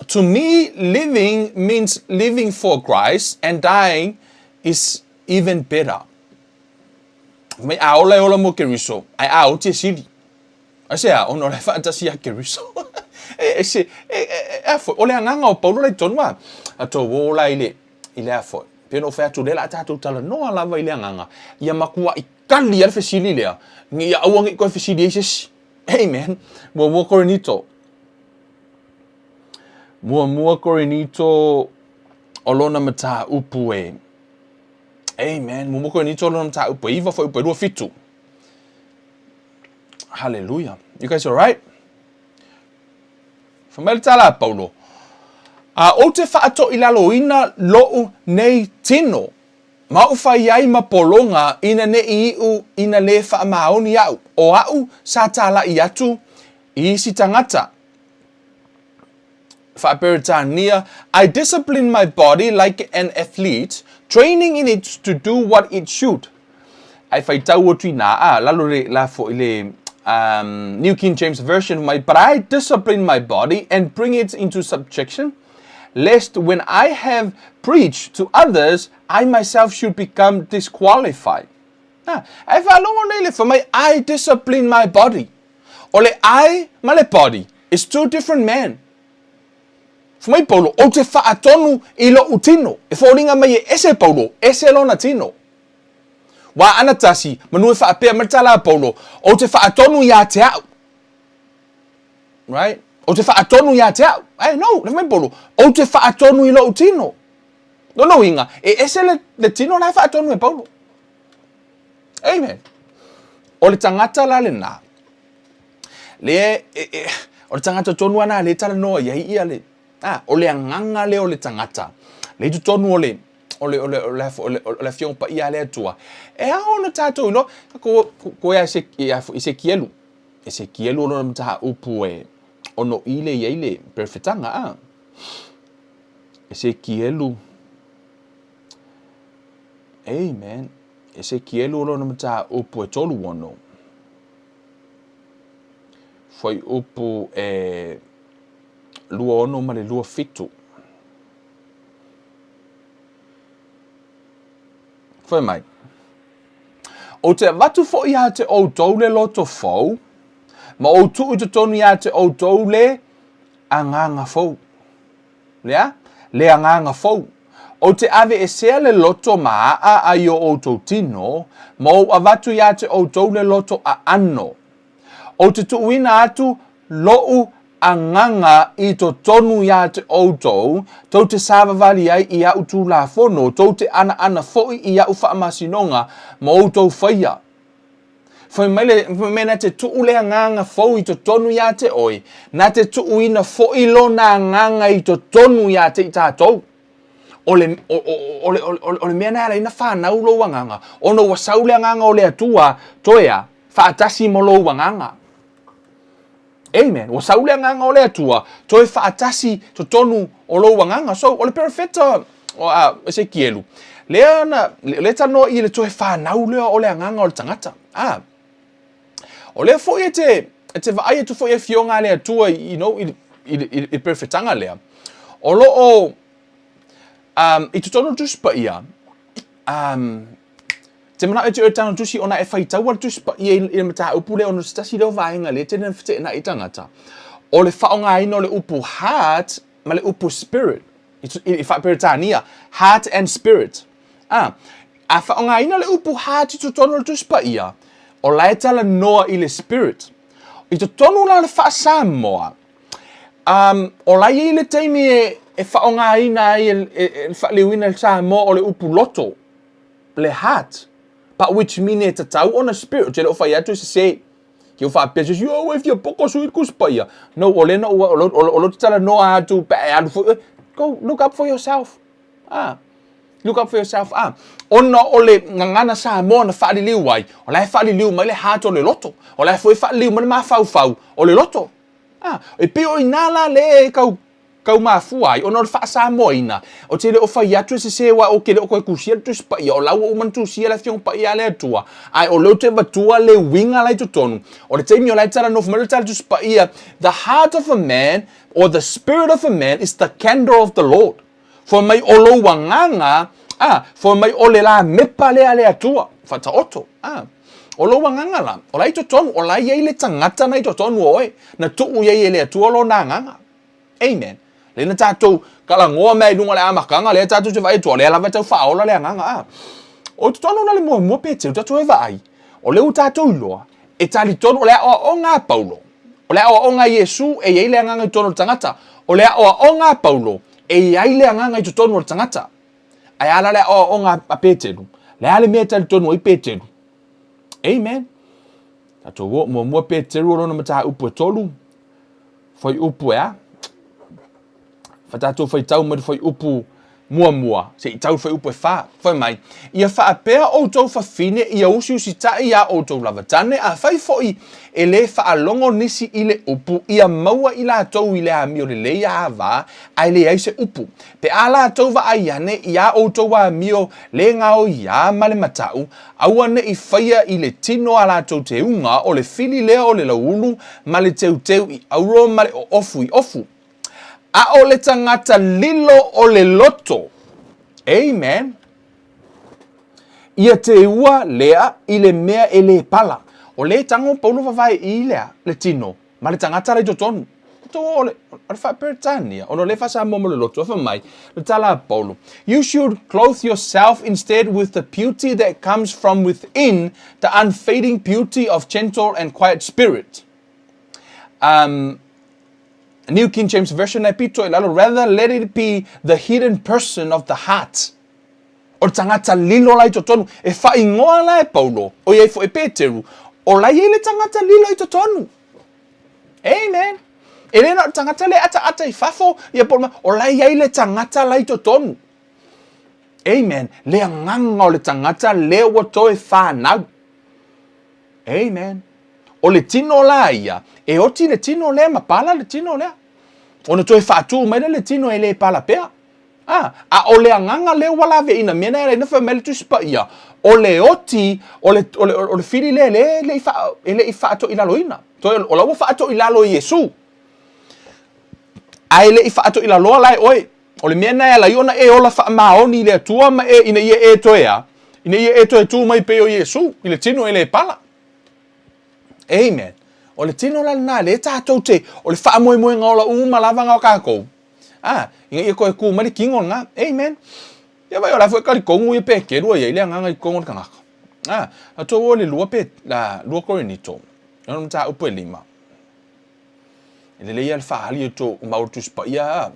To me, living means living for Christ, and dying is even better. Mai aola ola mo keriso, ai ao te sili. Ase a ono le fantasia keriso. Ole anganga o Paulo le tonwa. Ato wola ile afo. Peno fa tu le la tatu tala no ala vai le anganga. Ia makua I kali al fesili lea. Ngi ia awangi ko fesili Jesus. Amen. Mua korinito. Mua korinito olona mata upue. Amen. Mua korinito olona mata upue. Iva foi upue rua fitu. Hallelujah. You guys all right? Famel tala Paulo. O te whaato I lalo ina loo nei tino. Mau whai ai mapolonga ina ne iu ina le whaamaoni au. O au sa tala I atu I si tangata. Whaaperitania, I discipline my body like an athlete, training in it to do what it should. Ai whai tau o tui nā, lalo le la fo ile New King James Version, but I discipline my body and bring it into subjection, lest when I have preached to others, I myself should become disqualified. Ai whalongo nele for me, I discipline my body. Ole I, ma le body, is two different men. For me, Paulo, o te whaatonu I lo utino. E whaoringa mai e ese Paulo, ese lona tino. Wa anatasi, manue whaapea martala Paulo, o te whaatonu ia te au. Right? O te whaatonu ia te au. No, le mai Paulo, o te whaatonu I lo utino. No inga, e ese le tino lai whaatonu e Paulo. Amen. O le tangata la le nā. O le tangata tonu ana le tala noa ia ia le. O le anganga le o le tangata. Le tu tonu o le fiong pa ia le atua. E a ona tātou no, ko ia se kielu. E se kielu o na mtaha upu e ono ile ia ile perfetanga. E se kielu. Amen. E se kielu o na mtaha upu e tolu ono. Foi upu e lua ono ma le lua fitu. Foi mai. O te watu fo ia te o toule loto fau, ma o tu I te tonu ia te o toule anganga fau. Lea? Le anganga fau. O te ave e sea le loto maa a I o tau tino, ma o awatu ia te o toule loto a ano. O te tuuina atu lou anganga I to tonu ia te outou, tau te savavali ai I au tu la fono, tau te ana foi I au whaamasinonga, ma outou whaia. Whai mena te tuule anganga fo I to tonu ia te oi, na te tuuina foi lona anganga I to tonu ia te I tātou. Ole mea nā reina whanau lo wanganga, ono wasaule anganga o le atua, toea, whaatasi mo lo wanganga. Amen. Wa saule nganga o le atua, toi whaatasi to tonu o lo wanganga. So, o le perfecta o se kielu. Le tano i le toi whanau lea o le nganga o le tangata. O le fo e te vai tu fo e fionga le atua, you know, i perfectanga lea. O lo o, i tu tonu tuspa ia, te mana e te tano tusi ona e whaitau wala tuspa ia i mata upu le ono stasi leo vaenga le tena fite na i tangata. O le whaonga ino le upu heart, ma le upu spirit. I whaperitania, heart and spirit. A whaonga ino le upu heart i tu tonu le tuspa ia, o lai tala noa i le spirit. I tu tonu la le whaasamoa, o lai i le teimi e whaonga ina i e whaaliwina le Samoa o le upu loto, le heart. But which mean e tatau on a spirit. Te leo whai atu se se, ki o wha peses, yo, if you poko sui kuspaia. No, o lena, o lo tala noa atu, go look up for yourself. Look up for yourself. Ona o le ngangana Samoa na whaali liu wai, o lai whaali liu mai le heart o le loto. O lai whaali liu mai le mawhau o le loto. E peo i nala le kau mafua ai ona le fa Samoa ina o te le o fai atu se wa o ke le o koe kusia tu spa ia o lau o mantu sia la fiong pa ia le atua ai o lo te vatua le winga lai tu tonu o le teimi o lai tala no fumele tala tu spa ia the heart of a man or the spirit of a man is the candor of the Lord for mai o lo wanganga for mai o le la mepa le ale atua fata oto o lo wanganga la o lai tu tonu o lai ye le tangata na i tu tonu oe na tu ye le atua lo na nganga amen. Le na tātou kala ngoa mai lunga le amakanga le tātou te vai toa le lava tau whaola le anganga o te tonu na le mua pete o tātou e vai o le u tātou iloa e tali tonu o le o ngā Paulo o le o ngā Yesu e iei le anganga i tonu o tangata o le o ngā Paulo e iei le anganga i tonu o tangata ai ala le o ngā petelu le ale mea tali tonu i petelu amen tātou mua petelu o lona mata upu e tolu foi upu ea Fatato fai tau mai fai upu mua se i tau fai upu e wha fai mai ia wha apea o tau wha fine ia usi tai ia o tau lavatane a fai foi e le wha alongo nisi i le upu ia maua i la tau i le ami o le leia hawa ai le aise upu pe ala tau wa ai ane ia o tau wa amio le ngao ia male matau awane i whaia i le tino ala tau te unga o le fili lea o le laulu male teu i auro male o ofu a o le tangata lilo o le loto. Amen. Ia te ua lea i le mea e le pala. O le tango paulo whawai i lea le tino. Ma le tangata rei tonu. To o le whaperitania. O no le whasa momo le loto. Awha mai. Le tala paulo. You should clothe yourself instead with the beauty that comes from within, the unfading beauty of gentle and quiet spirit. New King James Version rather let it be the hidden person of the heart. O tangata lilo lai to tonu e whai ngoa lai Paulo o iei fo e Peteru o lai le tangata lilo i to tonu. Amen. E le na tangata le ata i fafo ia polma o lai le tangata lai to tonu. Amen. Le nganga o le tangata le wa to e whanau. Amen. O le tino la ia, e oti le tino lea, ma pala le tino lea. O na toi whaatu mai le tino e le pala pea. A o le anganga le wala ve ina mena e na whamele tu spa ia. O le oti, o le fili le i whaato i lalo ina. O lawa whaato i lalo i Yesu. Ai le i whaato i lalo lai oi. O le mena e la iona e ola wha maoni le atua ma e ina ia e toea. Ina ia e toe tu mai pe o Yesu. I le tino e le pala. Amen. O le tino la na le tātou te o le wha moe ngā ola uma lava ngā kākou. Inga ia koe kū mari kingo ngā. Amen. Ia vai o la fwe kari kongu ia pe kerua ia ilea nganga i kongo ni kangaka. A tō o le lua pe, lua korinito. Ia mta upo e 5. Ele le ia le whaali o tō mautus pa ia.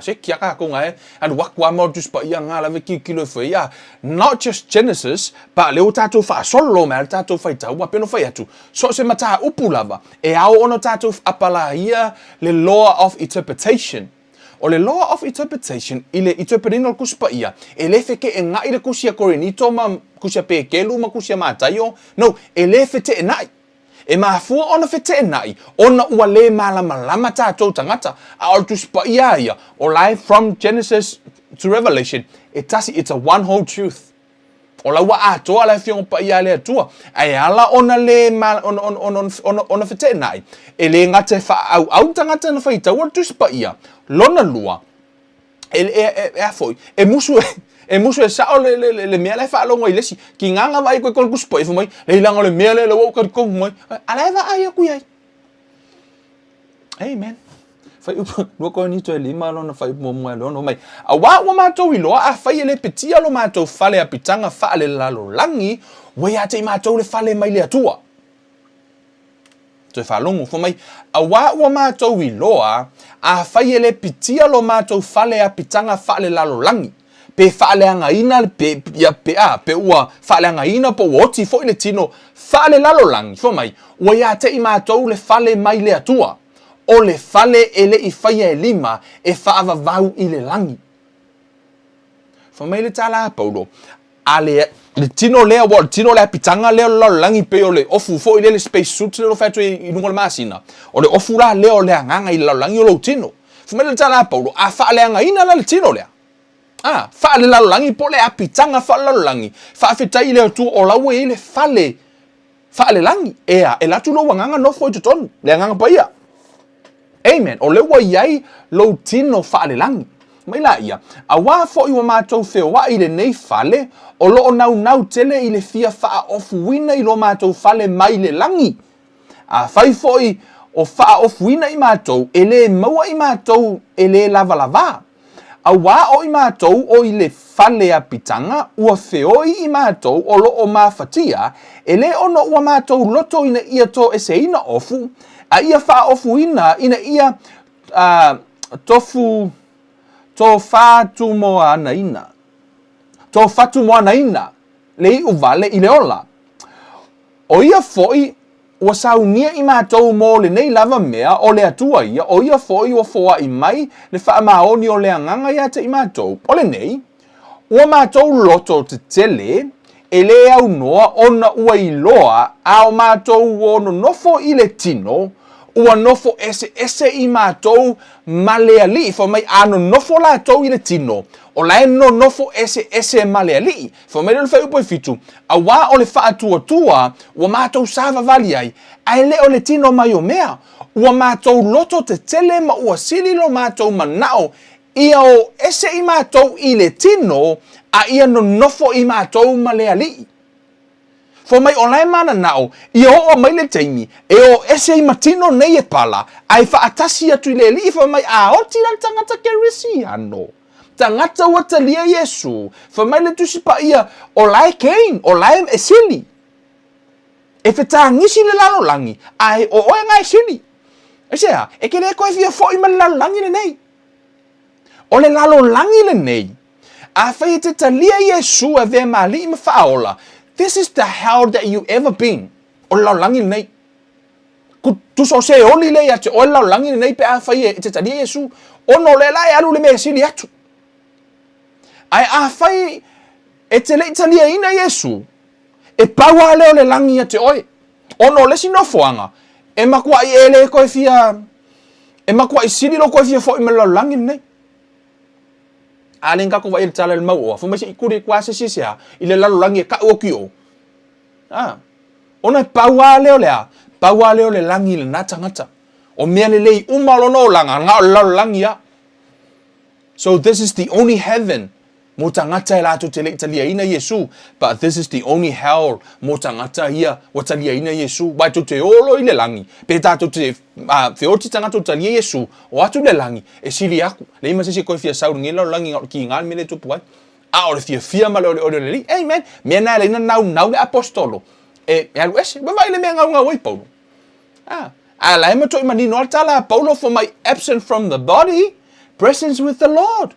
Se kia kako ngai and wakwa mo just pa ia nga lave kilo foi ia not just Genesis but le tatou fa solo me tatou fai tau wa peno fai atu so se mata upu lava e ao ono tatou apala ia le law of interpretation o le law of interpretation ile interpretino kuspa ia ele feke e ngai le kusia korinito ma kusia pe kelu ma kusia matayo no ele fete nai E mafua ona fete nai, ona ua le malama tātou tangata, a o tu spa ia, o lai from Genesis to Revelation, it's a one whole truth. O la wa atoa la fiong pa ia le atua, ai ala ona le ona fete nai, e le ngate fa au tangata na faita, o tu spa ia, lona lua, e musu e sao le mea le whaalongo i lesi. Ki nganga vai koe kon kuspo e fumai. Le ilanga le mea le wau kari kongu mai. Ala eva ai aku iai. Amen. Whai upa, nua koe nito e lima lona whai upa mua lona mai. A wa mātou i loa, a whai ele petia lo mātou whale a pitanga whaale lalo langi, wei a te i mātou le whale mai le atua. Toi whalongo fumai. A wa mātou i loa, a whai ele petia lo mātou whale a pitanga whaale lalo langi. Pe whaaleanga ina, pe ua whaaleanga ina po woti fo ile tino, whaale lalo langi, fo mai, ua ia te i mātou le whale mai le atua, o le whale ele i whaia e lima, e whaava vau i le langi. Fo mai le tala Paulo, a le tino lea, le tino lea pitanga lea lalo langi pe o le ofu fo ile le space suit le lo whaitu i nungo le masina, o le ofu la leo lea nganga i lalo langi o lo tino. Fo mai le tala Paulo, a whaaleanga ina la le tino lea. Whaale lalo langi po le apitanga whaale lalo langi. Whaafetai leo tu o lawe i le whaale langi. E latu lo wanganga no fo i tutonu. Le nganga pa ia. Amen. O le wa iai lo tino whaale langi. Mai la ia. A wā fo i wa mātou wheo wa i le nei whaale. O lo o nau tele i le fia wha ofu wina i lo mātou whaale mai le langi. A whai fo i o wha ofu wina i mātou. E le maua i mātou e le lava lava. A wā o i mātou o i le whale a pitanga, ua whioi i mātou o lo o mawhatia, e le ono ua mātou loto ina ia tō ese ina ofu, a ia wha ofu ina ia tofu tō whātu moa ana ina. Tō whatu moa ana ina, le i uvale i le ola. O ia foi, ua saunia i mātou mō le nei lava mea o le atua ia, o ia foi ua foa i mai le wha maoni o le anganga ia te i mātou. O le nei, ua mātou loto te tele, e le au noa ona ua i loa a o mātou o no nofo i le tino, ua nofo ese i mātou malea li, fo mai ano nofo la tau i le tino, o lae no nofo ese malea li, fo mai le whai upo i fitu, a wā o le wha tua, ua mātou sāwa vali ai, ai le o le tino mai o mea, ua mātou loto te tele ma ua sililo mātou manao, ia o ese i mātou i le tino, a ia no nofo i mātou malea li. Fo mai o lai mana nao, i o mai le teimi, e o ese i matino nei e pala, ai wha atasi atu i le li, fo mai a oti la tangata keresi ano. Tangata watalia Yesu, fo mai le tusi pa ia, o lai kein, o lai e sili. E whetā ngisi le lalo langi, ai o oe ngai sili. E sea, e ke le koe fia fo i ma le lalo langi le nei. O le lalo langi le nei, a whai te talia Yesu a ve mali i ma whaola, this is the hell that you ever been. O lau langi nei. Tu so se oli le ate o lau langi nei pe a whai e te tani Yesu. O no le lai alu le mea sili atu. Ai a whai e te le tani ina Yesu. E paua leo le langi ate oe. O no le sino foanga. E makua i ele koe fia. E makua i sili lo koe fia fo i me lau langi nei. Aling kako wa il tala mau o fu masi ikuri kwa se sisia ile lalu langi ka o kio ona paua leo le langi le nata ngata o mea le lei umalo no langa nga lalu langi ya. So this is the only heaven mo tangata la to tele talia ina Yesu, but this is the only hell mo tangata ia wa talia ina Yesu ba to te olo ile langi pe ta to te feoti tangata talia Yesu o atu le langi e sili aku le ima se ko fia sau ngelo langi ki ngal mele tu puai a o le fia ma le li amen me na le nau le apostolo e alu ese ba vai le me ngau ngau Paulo a la ema to imani no tala Paulo for my absent from the body, presence with the Lord.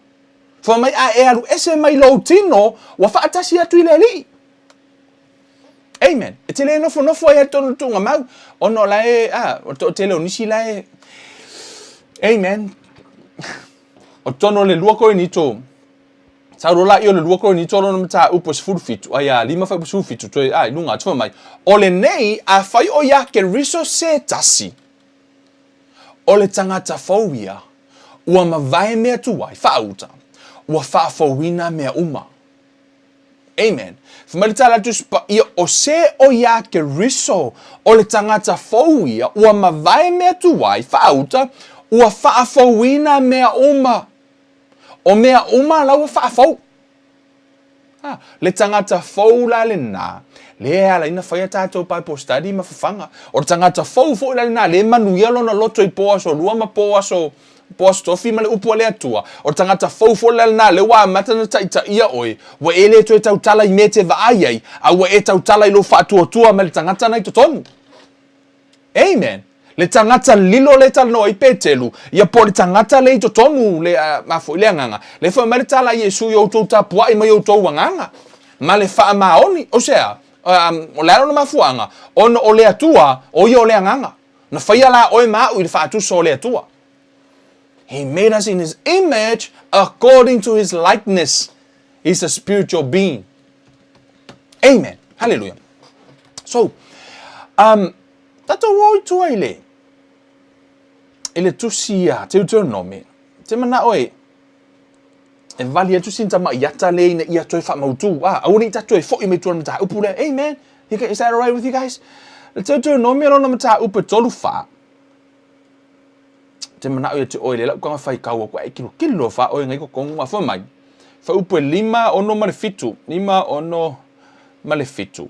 For mai a alu ese mai lo tino wa fa atasi atu ile li. Amen. E tele no fo e tonu tunga mau ono lae o to tele onisi lae. Amen. O tono le lua ko ni to Saurola i o le lua ko ni tolo na mata upo sfuru fitu. Aya, lima fai sfuru fitu. Toi, ai, nunga, tuma mai. Ole nei, a fai o ya ke riso se tasi. Ole tangata fauia. Ua mawai mea tuai, fauta. Ua faa fauina mea uma. Amen. Fumarita la tuspa ia o se o ya ke riso. Ole tangata fauia. Ua mawai mea tuai, fauta. Ua faa fauina mea uma. O mea uma lau faa fau. Le tangata fau la le na. Le ala ina whaia tātou Bible study ma whawhanga. O le tangata fau fau la le na. Le manuia lo na loto i poa so. Lua ma poa so. Poa stofi ma le upua le atua. O le tangata fau fau la le na. Le waa matana taita ia oi. Wa ele to e tau tala i me te vaayai. A wa e tau tala i lo whaatua tua ma le tangata nai totonu. Amen. Le tangata lilo le talo i petelu. Ia po le tangata le to tomu le mafo le nganga. Le fa mele tala Yesu yo to tapua i mai yo to wanganga. Ma le fa maoni, o sea, o le no mafuanga, ono o le atua, o yo le nganga. Na fa la o ma u le fa tu so le atua. He made us in his image according to his likeness. He's a spiritual being. Amen. Hallelujah. So, tato woi tua ile. Ele tusia, te Deuteronomy. Te mana oe. E vali atu sinta ma iata le ina ia toi wha mautu. Auni ta toi fo i me tuana mata upu le. Amen. Is that alright with you guys? Te Deuteronomy rona mata upu tolu wha. Te mana oe te oe le lau kanga whai kaua kwa e kilo wha oe ngai ko kongu ma wha mai. Wha upu 5 ono malefitu. 5 ono malefitu.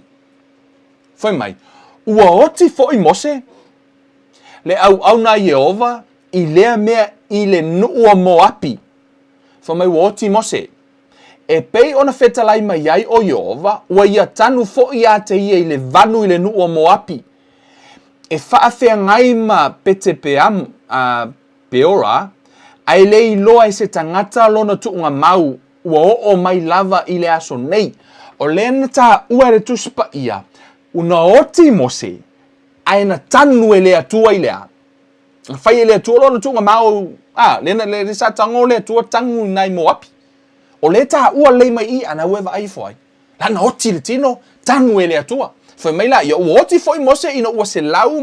Wha mai. Ua oti fo i mose. Le au na Yehova i lea mea i le nuu moapi. Fa mai woti mose. E pei ona fetalai mai ai o Yehova, ua ia tanu fo ia te ia i le vanu i le nuu moapi. E faafea ngai ma pete peora, ai le i loa i se tangata lona tuunga mau, ua o mai lava i le aso nei. O lena ta ua re tuspa ia, una oti mose. Aina tanu e le atua i lea. Whai e le atua lona tunga mau. Le sa tango le atua tangu nai moapi. O le ta ua le mai i ana uewa ai fwai. Lana oti le tino, tanu e le atua. Whai mai la, ia ua oti fwai mose ina ua se lau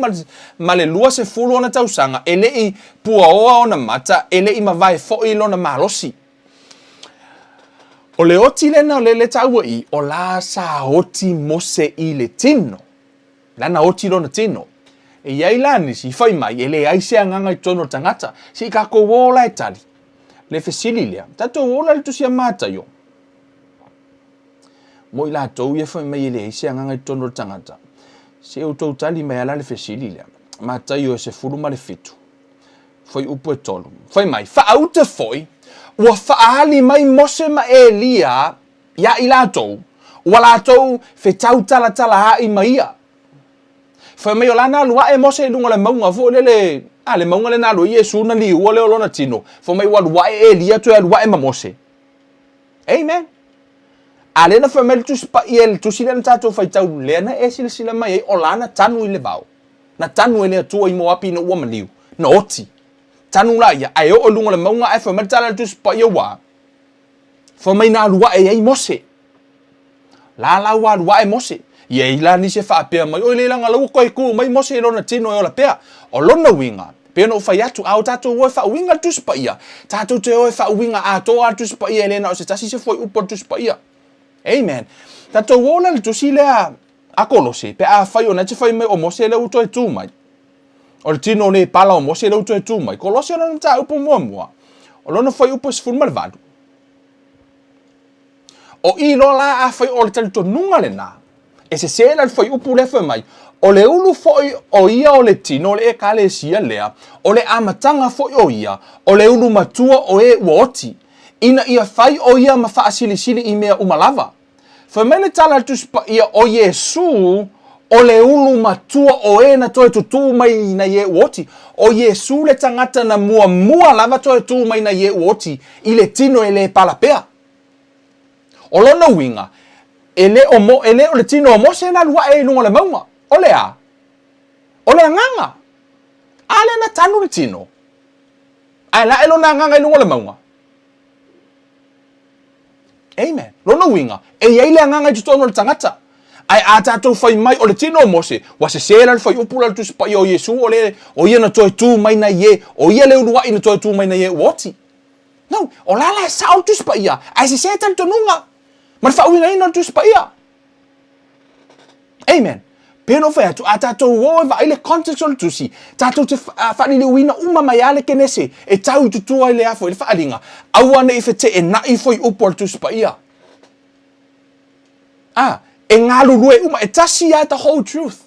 ma le lua se fulu ona tausanga. E le i pua oa ona mata, e le i mawai fwai lona malosi. O le oti lena le ta ua i, o la sa oti mose i le tino. Lana oti lona tino. E iai lani si whai mai, e le aisea nganga i tono tangata. Si ka ko wola e tali. Le fesili lea. Tato wola le tusia mata yo. Mo i la tau ia whai mai e le aisea nganga i tono tangata. Si e utou tali mai ala le fesili lea. Mata yo e se furu ma le fitu. Whai upu e tolu. Whai mai, wha auta foi. Ua whaali mai mose ma e lia. Ia i la tau. Ua la tau fe tau tala ha i mai ia. Fa me ola na lua e mose lunga le maunga fo le maunga le na lo Yesu na li o le olona tino. Fa me wa lua e Elia to lua e mose. Amen. Ale na fa me tu spa el tu sila tato fa tau le na e sila mai ola na tanu ile bau. Na tanu ele tu i mo api no woman liu. Na oti. Tanu la ya ai o lunga le maunga e fa me tala tu spa ia wa. Fa me na lua e mose. La wa lua e mose. Ia ila ni se whaapea mai, oi leilanga lau koe ku, mai mose lona tino e ola pea, o lona winga, pea no whai atu, au tātou oe wha winga tuspa ia, tātou te oe wha winga a toa tuspa ia, elena o se tasi se fwoi upo tuspa ia. Amen. Tātou ola le tusi lea a kolose, pea a whai o na te whai mai o mose le uto e tū mai. O le tino le pala o mose le uto e tū mai, kolose lona ta upo mua, o lona whai upo se fun malvadu. O i lola a whai o le talito nunga le nā, e se sela foi upu le foi mai o le ulu foi o ia o le tino le kale sia lea o le amatanga foi o ia o le ulu matua o e woti ina ia fai o ia ma fa sili i mea umalava foi mele tala tu ia o Yesu o le ulu matua o e na toe tutu mai na ye woti o Yesu le tangata na mua lava toe tu mai na ye woti i le tino e le palapea o lona winga ele o le tino o mose na lua e lunga le maunga. Ole a. Ole a nganga. Ale na tanu le tino. Ai la elo na nganga i lunga le maunga. Amen. Lona winga. E iai le anganga i tutono le tangata. Ai a tātou whai mai o le tino o Mose. Wa se sēra le whai upula le tusipa i o Yesu o ia na toi tū mai na ie. O ia le unua i na toi tū mai na ie woti. No, o lala e sao tusipa ia. Ai se sēta le tonunga. Ma le whauinga ina le tusipa ia. Amen. Peno whai atu a tātou o eva i le context o le tusi. Tātou te whani le uina uma mai ale kenese. E tau tutua i le afo i le whaalinga. Aua ne i whete e nai whai upo le tusipa ia. E ngā lulue uma e tasi ai the whole truth.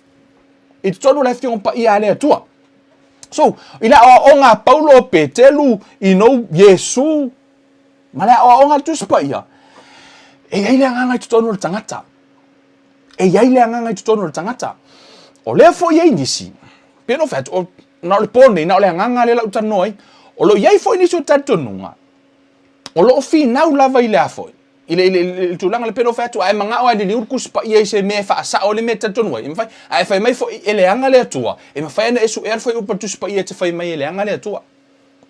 I te tonu le whiong pa ia le atua. So, i la o ngā Paulo Petelu i nou Yesu. Ma le o ngā tusipa ia. E iai le anganga i te tonu le tangata. E iai le anganga i te tonu le tangata. O lea fo iai nisi. Peno whet, o na le pone, na le anganga le lau tanoi. O lo iai fo nisi o tatonunga. O lo fi nau lava i le afoi. Il tulanga le peno whet, ai manga o ai li urkus pa iai se me fa sa o le me tatonoi. E mawhai, ai whai mai fo ele anga le atua. E mawhai ana esu er fai upatus pa iai te whai mai ele anga le atua.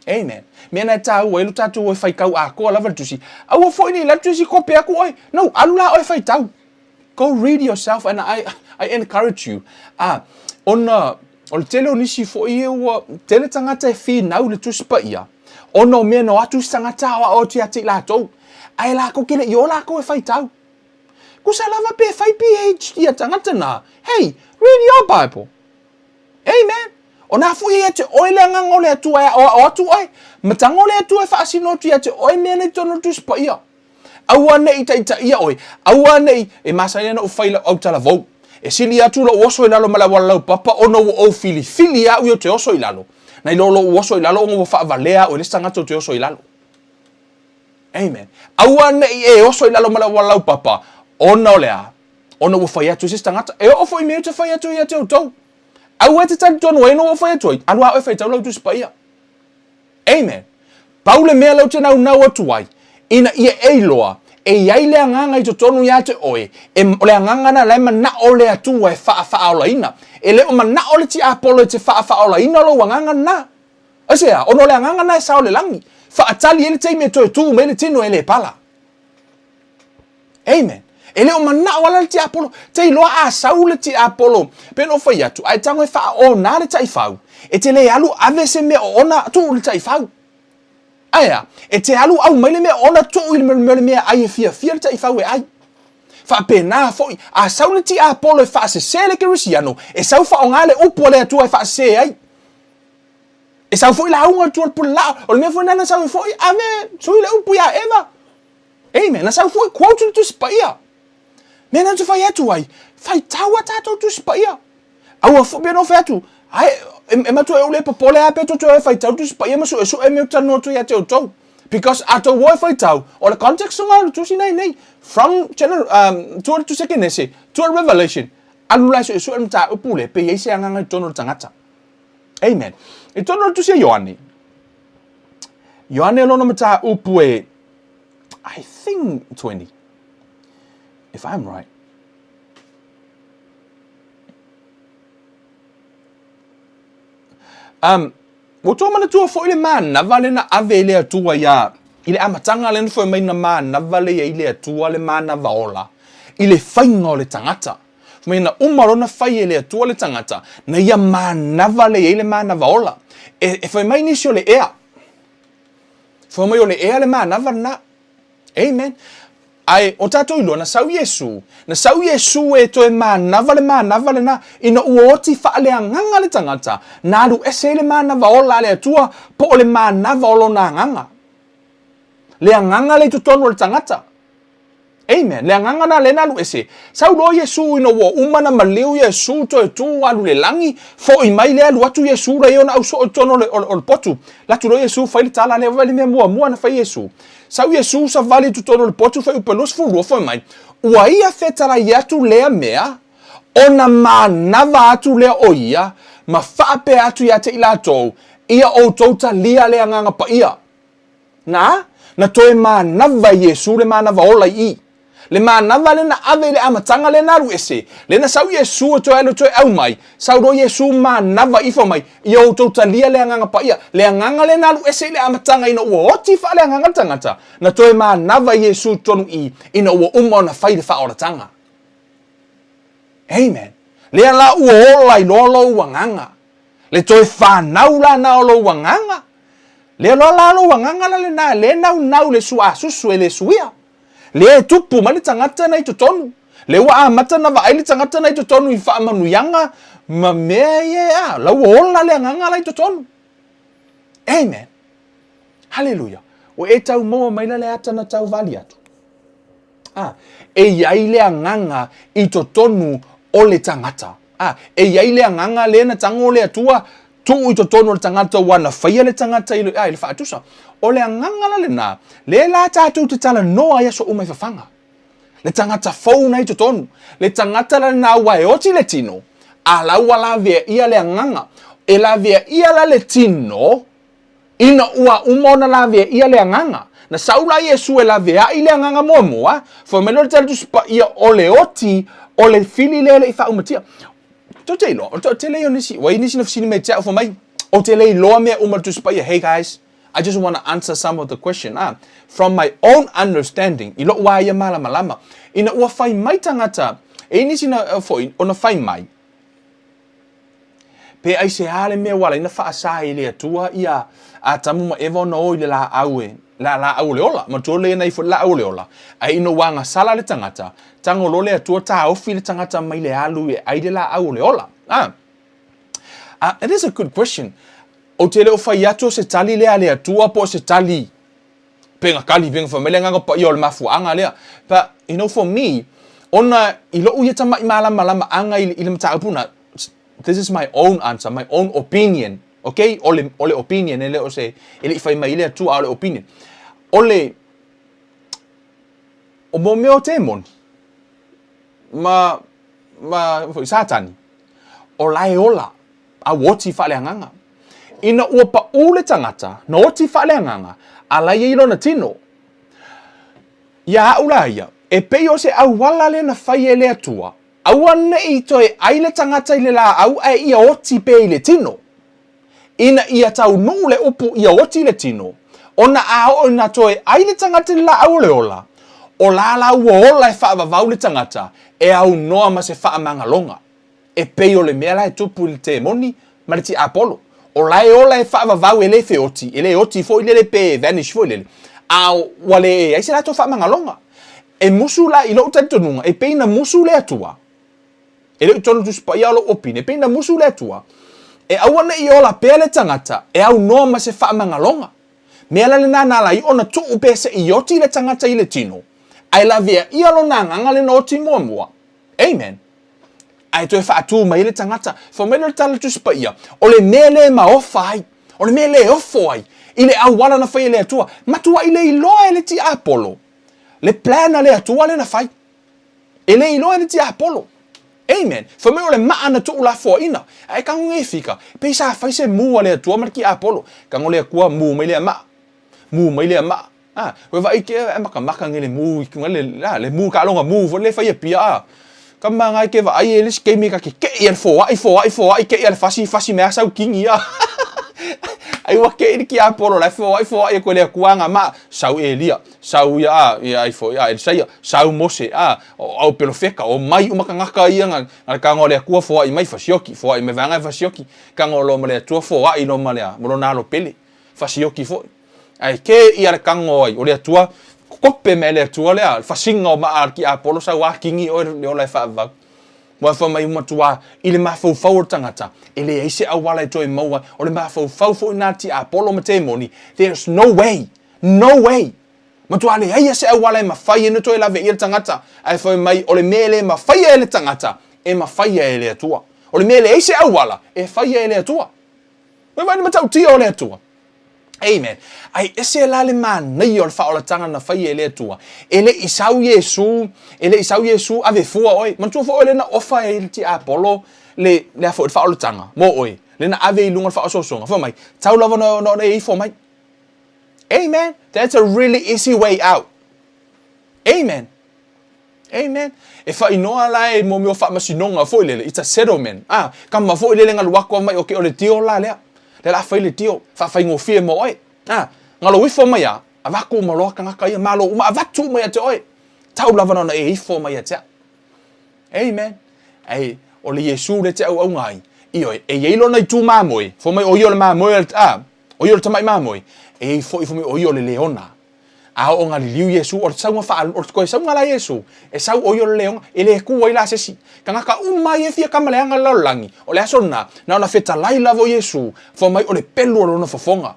Amen. Mena e tāu e lu tātou e whai kau a koa lava le tusi. Au o fo ni la tusi kope aku oi. No, alula oi whai tau. Go read yourself, and I encourage you. O le tele o nisi fo i ua, tele tangata e whi nau le tusipa ia. O no mea no atu tangata o ti ati lātou. Ai lako kele i o lako e whai tau. Kusa lava pe whai PhD a tangata nā. Hey, read your Bible. Amen. O nā fui e te oile angang o le atu ai, o atu ai. Matang o le atu ai whaasino ti ate oi mea nei tono tusipa ia. Aua nei ita ia oi. Aua nei e masai ana o whaila au tala vau. E sili atu lo oso i lalo mala walau papa ono o fili au i o te oso i lalo. Nai lolo oso i lalo o wha valea o le tangata o te oso i lalo. Amen. Aua nei e oso i lalo mala walau papa. Ona o lea. Ona o whai atu se tangata. E o fo i mea te whai atu i ate o tau. Aua te tani tono e no o whai atu i. Anua o e whai tau lau tu spaia. Amen. Paule mea lau te nau atu ai. Ina ia eiloa, e iai le anganga i to tonu ia te oe, e le anganga na le mana o le atua e wha ola ina. E le o mana o le ti apolo e te wha ola ina lo anganga na. Asea, ono le anganga na e sao le langi. Wha atali ele te me toi tu me le tino ele pala. Amen. E le o mana o le ti apolo, te iloa a sau le ti apolo, peno whai atu, ai tango e wha o na le tai whau. E te le alu ave se me o ona tu le tai whau. Aia, e te alu au mai le mea ona tō i le mea ai e fia le tai whau e ai. Wha pēnā foi, a sau le ti a polo e wha se le kerisiano, e sau wha o ngā le upo le atua e wha se ai. E sau foi la aunga tua pula lao, o le mea foi nana sau e foi, a me, sui le upo ia eva. Amen, na sau foi quote le tu spaia. Mea nana tu whai atu ai, whai taua tātou tu spaia. Au a fo bea no whai atu, ai, e matu e ule papole a peto to e whai tau tu spaia masu e su e meu tano tu ia te o tau. Because ato wo e whai tau, o le context nga tu si nei, from to to sekenese, to a revelation, alula so e su e mta upule, pe ye se anga tono tangata. Amen. E tono tu se Ioane. Ioane lona mta upue, I think 20, if I'm right. Mo tō mana tua fo ile mana vale na ave ile atua ia ile amatanga le fo mai na mana vale ia ile atua le mana vaola ile fainga o le tangata mai na umarona fai ile atua le tangata na ia mana vale ia ile mana vaola e fo mai nisio le ea fo mai o le ea le mana vana. Amen. Ai o tato ilo na sau Yesu e to e mana vale na ina uoti fa le nganga le tangata na lu ese le mana vaola le atua po le mana vaolo na nganga le tutono le tangata. Amen. Le nganga na le na lu ese sau lo Yesu ina wo umana maliu Yesu to e tu alu le langi fo i mai le alu atu Yesu ra iona au so tono le potu la tu lo Yesu fa le tala le vale me mua na fa Yesu. Sau Yesu sa vale tu tono le potu fai upelos fulu foi mai. Ua ia fetara iatu lea mea, ona manava atu lea o ia, ma whaape atu ia te ila tau, ia o tauta lia lea nganga pa ia. Na toe manava Yesu le manava ola i. Le manava le na ave le amatanga le na ruese. Le na sau Yesu to alo to au mai. Sau do Yesu manava ifo mai. Yo to talia le nganga pa ia. Le nganga le na ruese le amatanga ina o oti fa le nganga tangata. Na to manava Yesu tonu I ina o umo na fai le fa ora tanga. Amen. Le la o lai lolo wanganga. Le to fa naula na lo wanganga. Le lo la lo wanganga le na le nau le sua susu le suia. Le tupu ma le tangata na I totonu. Le wa amata na vai le tangata na I totonu I wha manuyanga. Ma mea ye a. La uola le nganga la I totonu. Amen. Hallelujah. O e tau moa maila le ata na tau vali atu. E iai le nganga I totonu o le tangata. E iai le nganga le na tango le atua. Tu I totonu le tangata wana whaia le tangata I le whaatusa. O le nganga le na, le la tātou te tala noa ia so umai whawhanga. Le tangata fau nei totonu. Le tangata la na wae oti le tino. A laua la vea ia le nganga. E la vea ia la le tino. Ina ua umona la vea ia le nganga. Na saula Yesu e la vea I le nganga mua mua. Fo melo le tala tu spa ia o le oti. O le fili le I wha umatia. To te ilo. To te leo nisi. Wai nisi na fisini me te au mai. O te lei loa mea umar tu spa ia. Hey guys. I just want to answer some of the question. From my own understanding, ilo wa ia malama. Ina ua fai mai tangata. E nisi na foi ona fai mai. Pe ai se hale me wala ina fa asa ile atua ia a tamu ma evo no ile la aue. La au le ola. Ma tole na ifo la au le ola. Ai ino wanga sala le tangata. Tango lo le atua ta ofi le tangata mai le alu e ai de la au le ola. It is a good question. O te leo fai atu se tali lea lea tua po se tali. Penga kali venga famele nganga pa iol mafu anga lea. But, you know, for me, ona ilo uye tama malama anga ili mtaapuna. This is my own answer, my own opinion. Okay? Ole opinion, ele o se, ele fai mai lea tua ole opinion. Ole, o mo meo te mon. Satani. O lai ola. A woti fa lea nganga. Ina ua pa ule tangata, na oti whale nganga, ala ia ilo na tino. Ia ula ia, e peo se au wala le na whai e lea tua, au ane I toe aile tangata I le la au e ia oti pe I le tino. Ina ia tau nuu le upu ia oti le tino, ona ao ina toe aile tangata le la au le ola, o la ua ola e wha vavau le tangata, e au noa ma se wha mangalonga. E peo le mea la e tupu le te moni, ma le ti Apollo. O lai ola e wha vau e le fe oti. E le oti fo I le pe vanish fo I le. Au wale ai se la to wha mangalonga. E musu la I lo utantonunga. E peina musu le atua. E le utonu tu spa ia lo opine. E peina musu le atua. E awana I ola pe le tangata. E au noa ma se wha mangalonga. Mea la le nana la I ona tu upe se I oti le tangata I le tino. Ai la vea ia lo na nganga le no oti mua mua. Amen. Ai toi fa atu mai le tangata fo mele tala tu spa ia o le mele ma ofai o le mele ofoi ile awala na fai le atua matua ile iloa le ti Apollo le plana le atua le na fai ile iloa le ti Apollo amen fo me o le maana tu la fo ina ai ka ngi fika pe sa fai se mu le atua mar ki Apollo ka ngole kua mu mai le ma we vai ke maka ngele mu ngale le mu ka longa mu fo le fai pia Kama ngai ke va ai eles ke me ka ke ia fo ai ke ia fasi me asa kingi ia ai wa ke ki Apollo la fo ai ko le kuanga ma sau elia sau ia ai fo ia el sai sau mose au pelo feka o mai uma ngaka ia nga ka ngole ku fo ai mai fasioki fo ai me vanga fasioki ka ngolo male tu fo ai no male mo na lo pele fasioki fo ai ke ia ka ngoi o le tua kope mele tua le fasinga o ma ki Apollo sa wa kingi o le ola fa va wa fa mai matua ile ma fo tangata ile ise awala e toi maua o le ma fo na ti Apollo mate moni there's no way matua le ai se awala ma fai no toi la ve il tangata ai fa mai o le mele ma fai ele tangata e ma fai ele tua o le mele ise awala e fai ele tua vai matau ti o le tua. Amen. Ai ese la le man nei o fa o la tanga na fai ele tua. Ele isau Yesu ave fua oi. Man tu fo ele na ofa ele ti Apollo le fa o la tanga. Mo oi. Le na ave lunga fa o so songa. Fo mai. Tau lava no e fo mai. Amen. That's a really easy way out. Amen. Amen. E whainoa la e mo meo whamasinonga fo lele. It's a settlement. Kama fo lele ngā luako mai o ke o le tio la lea. Le la whai le tio. Whawhai ngō fie mo oi. Ngalo wifo mai a. A wako umaloa ka ngaka ia. Malo uma a watu mai a te oi. Tau lava nona e ifo mai a tea. Amen. Ai, o le Yesu le te au ngai. Ioi, e yeilo nei tū māmoi. Fo mai o io le māmoi. O io le tamai māmoi. E ifo mai o io le leona. A o ngā liu Yesu, o sau ngā wha, o koe sau ngā la Yesu, e sau o io le leonga, e le kua i la sesi. Ka ngaka umai e fia kamaleanga laulangi, o le asona, na ona feta lai lavo Yesu, fo mai o le pelu o lona fofonga.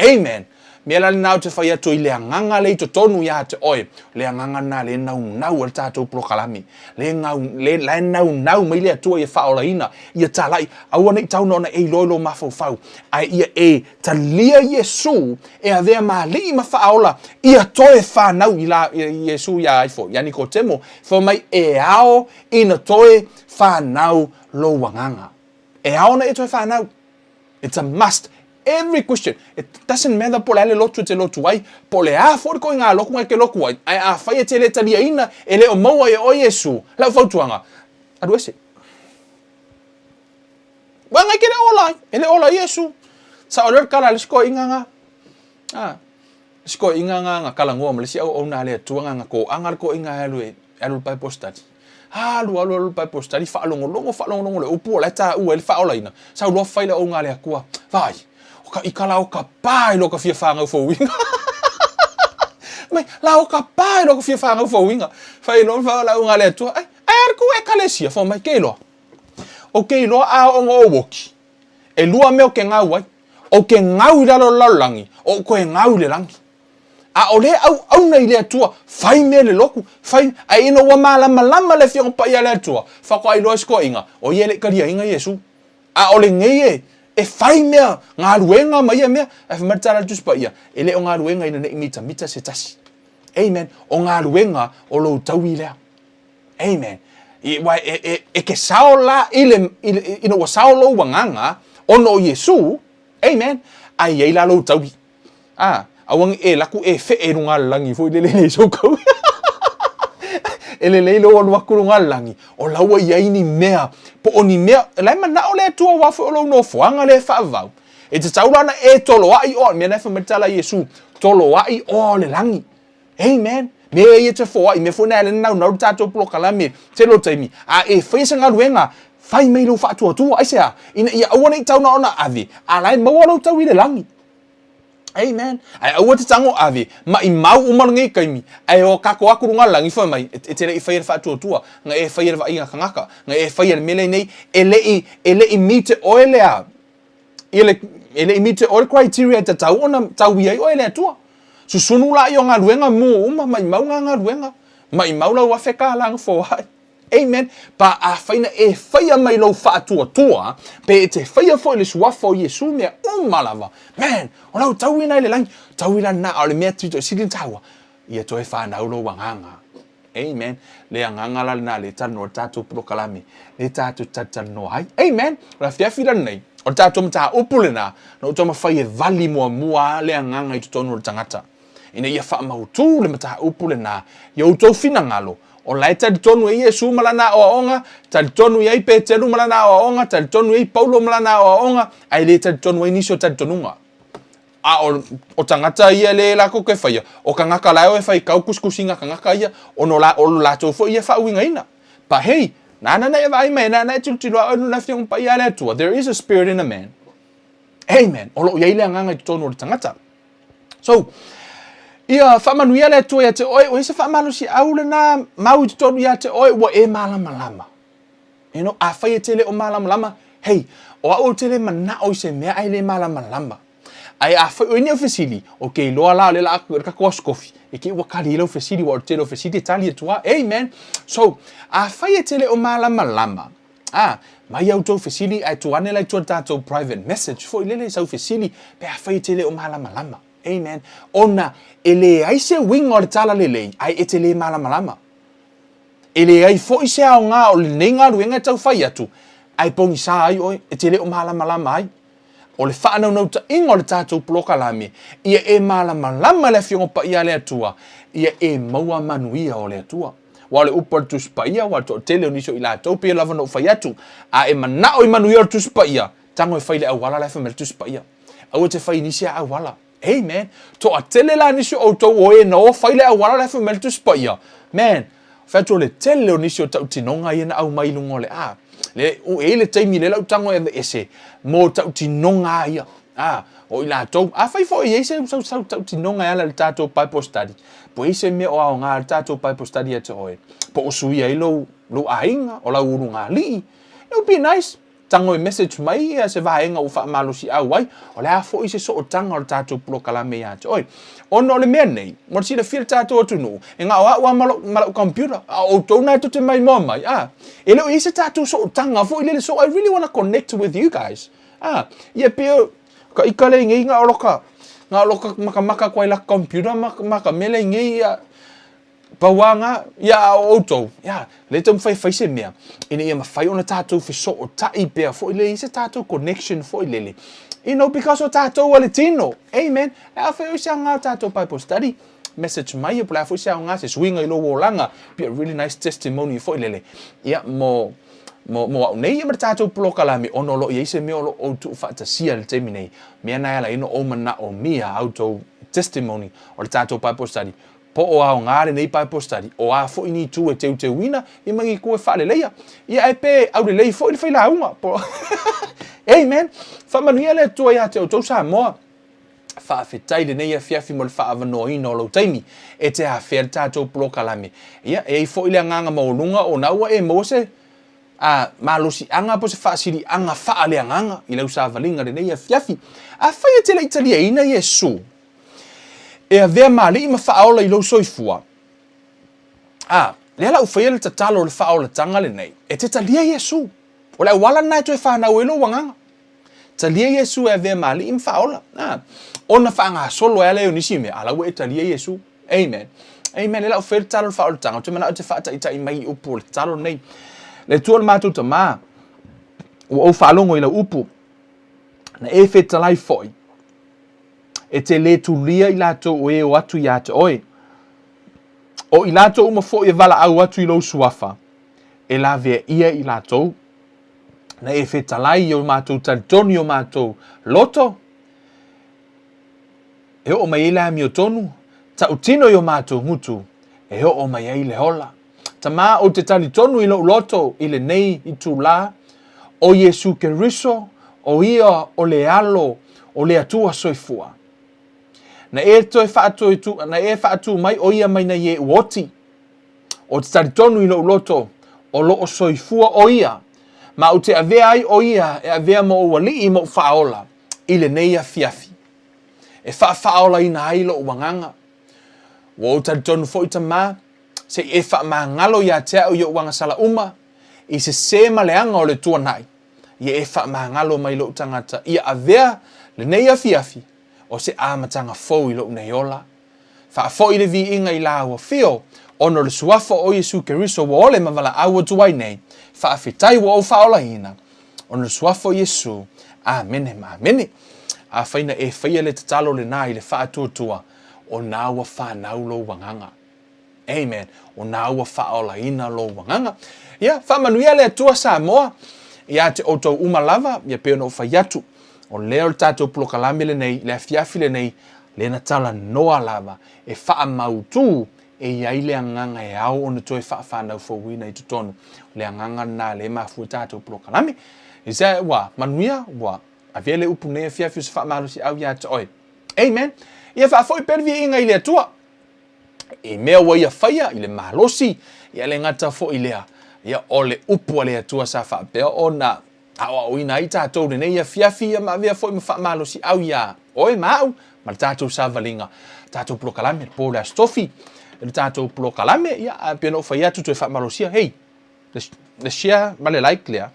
Amen. Mea la nau te whai atu i le anganga le to tonu ia te oe. Le anganga na le nau al tātou prokalami. Le nau mai le atua i whaola ina. Ia tā lai, aua nei tau nona e loilo mafau fau. Ai ia e ta lia Yesu e a vea maa li ma whaola. Ia toe whanau i la Yesu ia aifo. Ia niko temo. Fo mai e ao ina toe whanau lo wanganga. E ao na e toe whanau. It's a must. Every question, it doesn't matter po le lotu te lotu ai, po le a for ko nga loku mai ke loku ai, ai a fai te le talia ina, e le o maua e o Yesu, la fautuanga. Adu ese. Wanga ke le ola, e le ola Yesu. Sa o le kala le sko inganga. Sko inganga nga kala ngua malesi au ona le tuanga nga ko angar ko inga alu pai postati. Alu pai postati fa longo le upu la ta u le fa ola ina. Sa lo fai le o nga le akua. Vai. Ka ikala o ka pai lo ka fia whanga fo winga. Mai, la o ka pai lo ka fia whanga fo winga. Whai non wha la unga le atua. Ai arku e kalesia fo mai keilo. O keilo a o ngā woki. E lua meo ke ngau ai. O ke ngau i lalo laulangi. O ko e ngau le langi. A o le au nei le atua. Whai me le loku. Whai a ino wa malama le fionga pa ia le atua. Whako ai loa sko inga. O ie le karia inga Yesu. A o le ngei e fai mea, ngā ruenga mai mea, e whamatara tus pa ia, e le o ngā ruenga ina nei mita se tasi. Amen. O ngā ruenga o lo tau i lea. Amen. E ke sao la, ina wa sao lo wanganga, ono o Yesu, amen, ai ei la lo tau i. Awang e laku e fe e runga langi, fo i lele so kau. Ele leilo o wakuru ngalangi o laua ia ini mea po oni mea lai mana o le tua wafu o lo no fuanga le whaavau e te taurana e tolo ai o mea nefa metala Yesu tolo ai o le langi. Amen. Mea ia te fo ai me fo na le nau tato prokalame te lo taimi a e whaisa ngā ruenga whai mei lo whaatua tua aisea ina ia awana i tauna ona avi a lai maua lo tau i le langi. Amen. Ai aua te tango ave, ma I mau umarangi kaimi. Ai o kako akuru ngā langi wha mai, e te rei whaia whaatua tua, nga e whaia wa inga kangaka, nga e whaia mele nei, e lei mi te oelea. E lei mi te oel criteria te tau ona tau iai oelea tua. Susunu la I o ngā ruenga mua uma, ma I mau ngā ruenga. Ma I mau lau whawheka langa fōhai. Amen. Pa a whaina e whaia mai lau whaatua tua, pe e te whaia fo le suafo Yesu mea malava. Man, o lau tauina le langi, tauina na o le mea trito e sirin taua. Ia toe whanau lo wanganga. Amen. Le anganga la na le tano o tātou prokalame, le tātou tatano hai. Amen. Ra whiawhira nei, o tātou mta upule na, na o toma whaia vali mua le anganga I tutonu o Tagata. Ina ia whaamautu le mta upule na, ia utou fina ngalo, o lai tali tonu e Yesu malana o aonga, tali tonu e Peteru malana o aonga, tali tonu e Paulo malana o aonga, ai le tali tonu e Nisio tali tonunga. O tangata ia le lako ke whaia, o ka ngaka lao e whai kau kuskusinga ka ngaka ia, o no la tau fo ia whauinga ina. Pa hei, nana e vai mai, nana e tulu a onu na whiong pa ia le atua. There is a spirit in a man. Amen. O lo ia ile anganga I tonu o tangata. So, ia whamanu ia le tua ia te oe, o isa whamanu si aule na mau te tonu ia te oe, wa e malama. You know, a whaia te le o malama. Hei, o au te le mana o se mea ai le malama. Ai a whai oini au whesili, o kei loa lao le la kako askofi, e kei wakari lau whesili, wa o te lau whesili tali e tua, amen. So, a whaia te le o malama. Mai au tau whesili, ai tuane lai tua tātou private message, fo I lele sau whesili, pe a whaia te le o malama. Amen. Ona, ele ai se winga o le tala lelei, ai e te le malama. Ele ai fo I se au ngā o le nenga ruenga tau whai atu, ai pongi sa ai oi, e te le o malama ai. O le whaanau ta inga o le tātou prokalame, ia e malama le fionga pa ia le atua, ia e maua manuia o le atua. wa le upo tu spaia wa to tele niso ila to pe lava no fai atu a e mana o manu yo tu spaia tango e fai le awala la fa tu spaia au te fai nisi a awala amen to a tele la niso o to o e no fai le awala la fa tu spaia man fa to le tele niso ta tinonga ina au mai lungo le a le o e le taimi le lau tango e ese mo ta tinonga ia o ila to a fai fo e se so tinonga ala le tato Bible study po ise me o au ngā tato Bible study ate oe po o sui ai lo ainga o lau uru ngā li it would be nice tango e message mai se vaenga o fa malo si au ai o le a fo ise so o tanga o tato pulo kalame ia ate oe ono le mea nei mo si le fil tato o tunu e ngā o malo computer o tona to te mai mo mai e leo ise tato so o tanga fo ile so I really want to connect with you guys ia peo ka ikale ngai ngā loka maka kwai la computer maka mele ngai pawanga ya auto ya le tom fai se mea ina ia mafai ona tatou fi so o tai pea fo ile ise tatou connection fo ile because o tatou wale tino amen a fai o sia ngā tatou Bible study message mai e pula fo sia ngā se swinga ilo wolanga be a really nice testimony fo ile ia mo nei ma tatou pulo kalami ono lo ise me lo o tu fa ta sia le temi nei me na ala ino o mana o mia auto testimony o tatou Bible study po o au ngare nei Bible study o a fo ini tu e te wina i mangi ko fa le leia ia e pe au le lei fo i fa la unga po amen fa manuia le tu ia te o to sa mo fa fetai le nei fia fi mo fa avano ino lo temi e te a fer tatou pulo kalami ia e fo ile nganga mo lunga o na e mose malusi anga po se fasili anga fa le anga i le usa valinga le nei fiafi a fa te le italia ina Yesu e a vea mali ma fa aula i lo soifua le ala ufa le tatalo le fa aula tanga le nei e te talia Yesu o le wala na to e fa na o lo wanga talia Yesu e vea mali ma fa aula ona fa nga solo ele unisi me ala we talia Yesu amen amen le ufa le tatalo le fa aula tanga te mana te fa ta i mai o po le tatalo nei le tuol matu tama o falongo ila upu na e fetalai foi e te le tulia ila to o e o atu ya te oe o ila to uma foi e vala au atu ilo suafa e la vea ia ila to na e fetalai o matu tantoni o matu loto e o mai ila mi o tonu ta utino yo matu ngutu e o mai ile hola tama o te tali tonu i lo loto i le nei i tu la o Yesu Keriso o ia o le alo o le atua soifua na e toi whaatu tu na e whaatu mai o ia mai na ye woti o te tali tonu i lo loto o lo o soifua o ia ma o te avea ai o ia e avea mo o wali i mo whaola i le nei a fiafi e whaola i na ai lo wanganga o tali tonu fo i tama se e fa mangalo ya te o yo wanga sala uma i se maleanga o le tua nai ia e fa mangalo mai lo tangata ia avea le nei afiafi o se amatanga fo i lo nei ola fa fo i le vi inga i la o fio ono le suafa o Yesu Keriso wo ole mavala awa tuai nei fa afitai wo o faola hina ono le suafa o Yesu amen a faina e faia le tatalo le nai le fa atuatua o nawa fa naulo wanganga amen o na ua faola ina lo wanganga ia fa manuia le tua sa moa ia te oto umalava ia pe no fa yatu o leo tato plokalame le nei le fiafi le nei le na tala noa lava e fa mautu e ia ile nganga e au ona toi fa na fo wina i tutonu le nganga na le mafu tato plokalame isa wa manuia wa avele upune fiafi fa malusi au ia te oi amen ia fa foi pervi inga ile tua e mea wa ia faia i le malosi ia le ngata fo i lea ia ole upu le atua sa fa pe ona awa o ina i tātou ne ia fiafi ia ma vea fo i ma malosi au ia oi mau ma tātou sa valinga tātou plokalame po le stofi le tātou plokalame ia pe no faia tu te fa malosia hey le share ma le like lea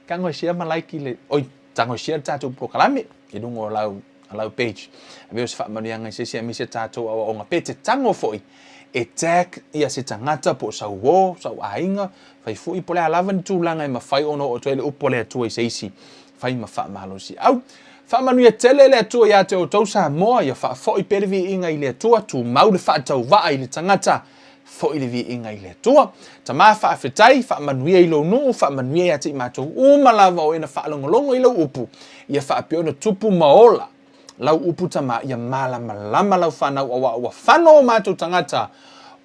kango share ma like le oi tango share tātou plokalame i dungo lau page a se fa manianga se mi se tato o nga pete tango foi e tag ia se tangata po sa wo sa ainga fai foi po le alavan tu langa ma fai ono o tele o po le tu e seisi fai ma fa malosi au fa manu ia tele le tu ia te o to sa mo ia fa foi pervi inga ile tu tu mau le fa tau va ile tangata fo i le vi inga i le tua. Ta maa wha awhitai, wha manuia i lo nuu, wha manuia ati i mātou umalawa o ina wha alongolongo i lau upu. Ia wha apio na tupu maola. Lau upu tama ia malama lau whanau awa whano o mātou tangata.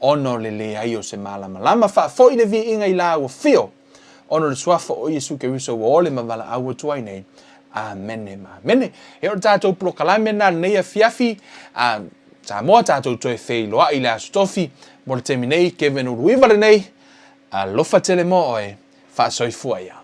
Ono le ai o se malama wha fo i le vi inga i la ua fio. Ono le suafa o Yesu ke riso wa ole mawala awa tuai nei. Amene ma. Mene. He o tātou prokalame na nei a fiafi. Ta moa tātou toi whei loa i le astofi. Mo le temi nei, Kevin Uruiva le nei. Lofa tele mo oe. Wha soifua ia.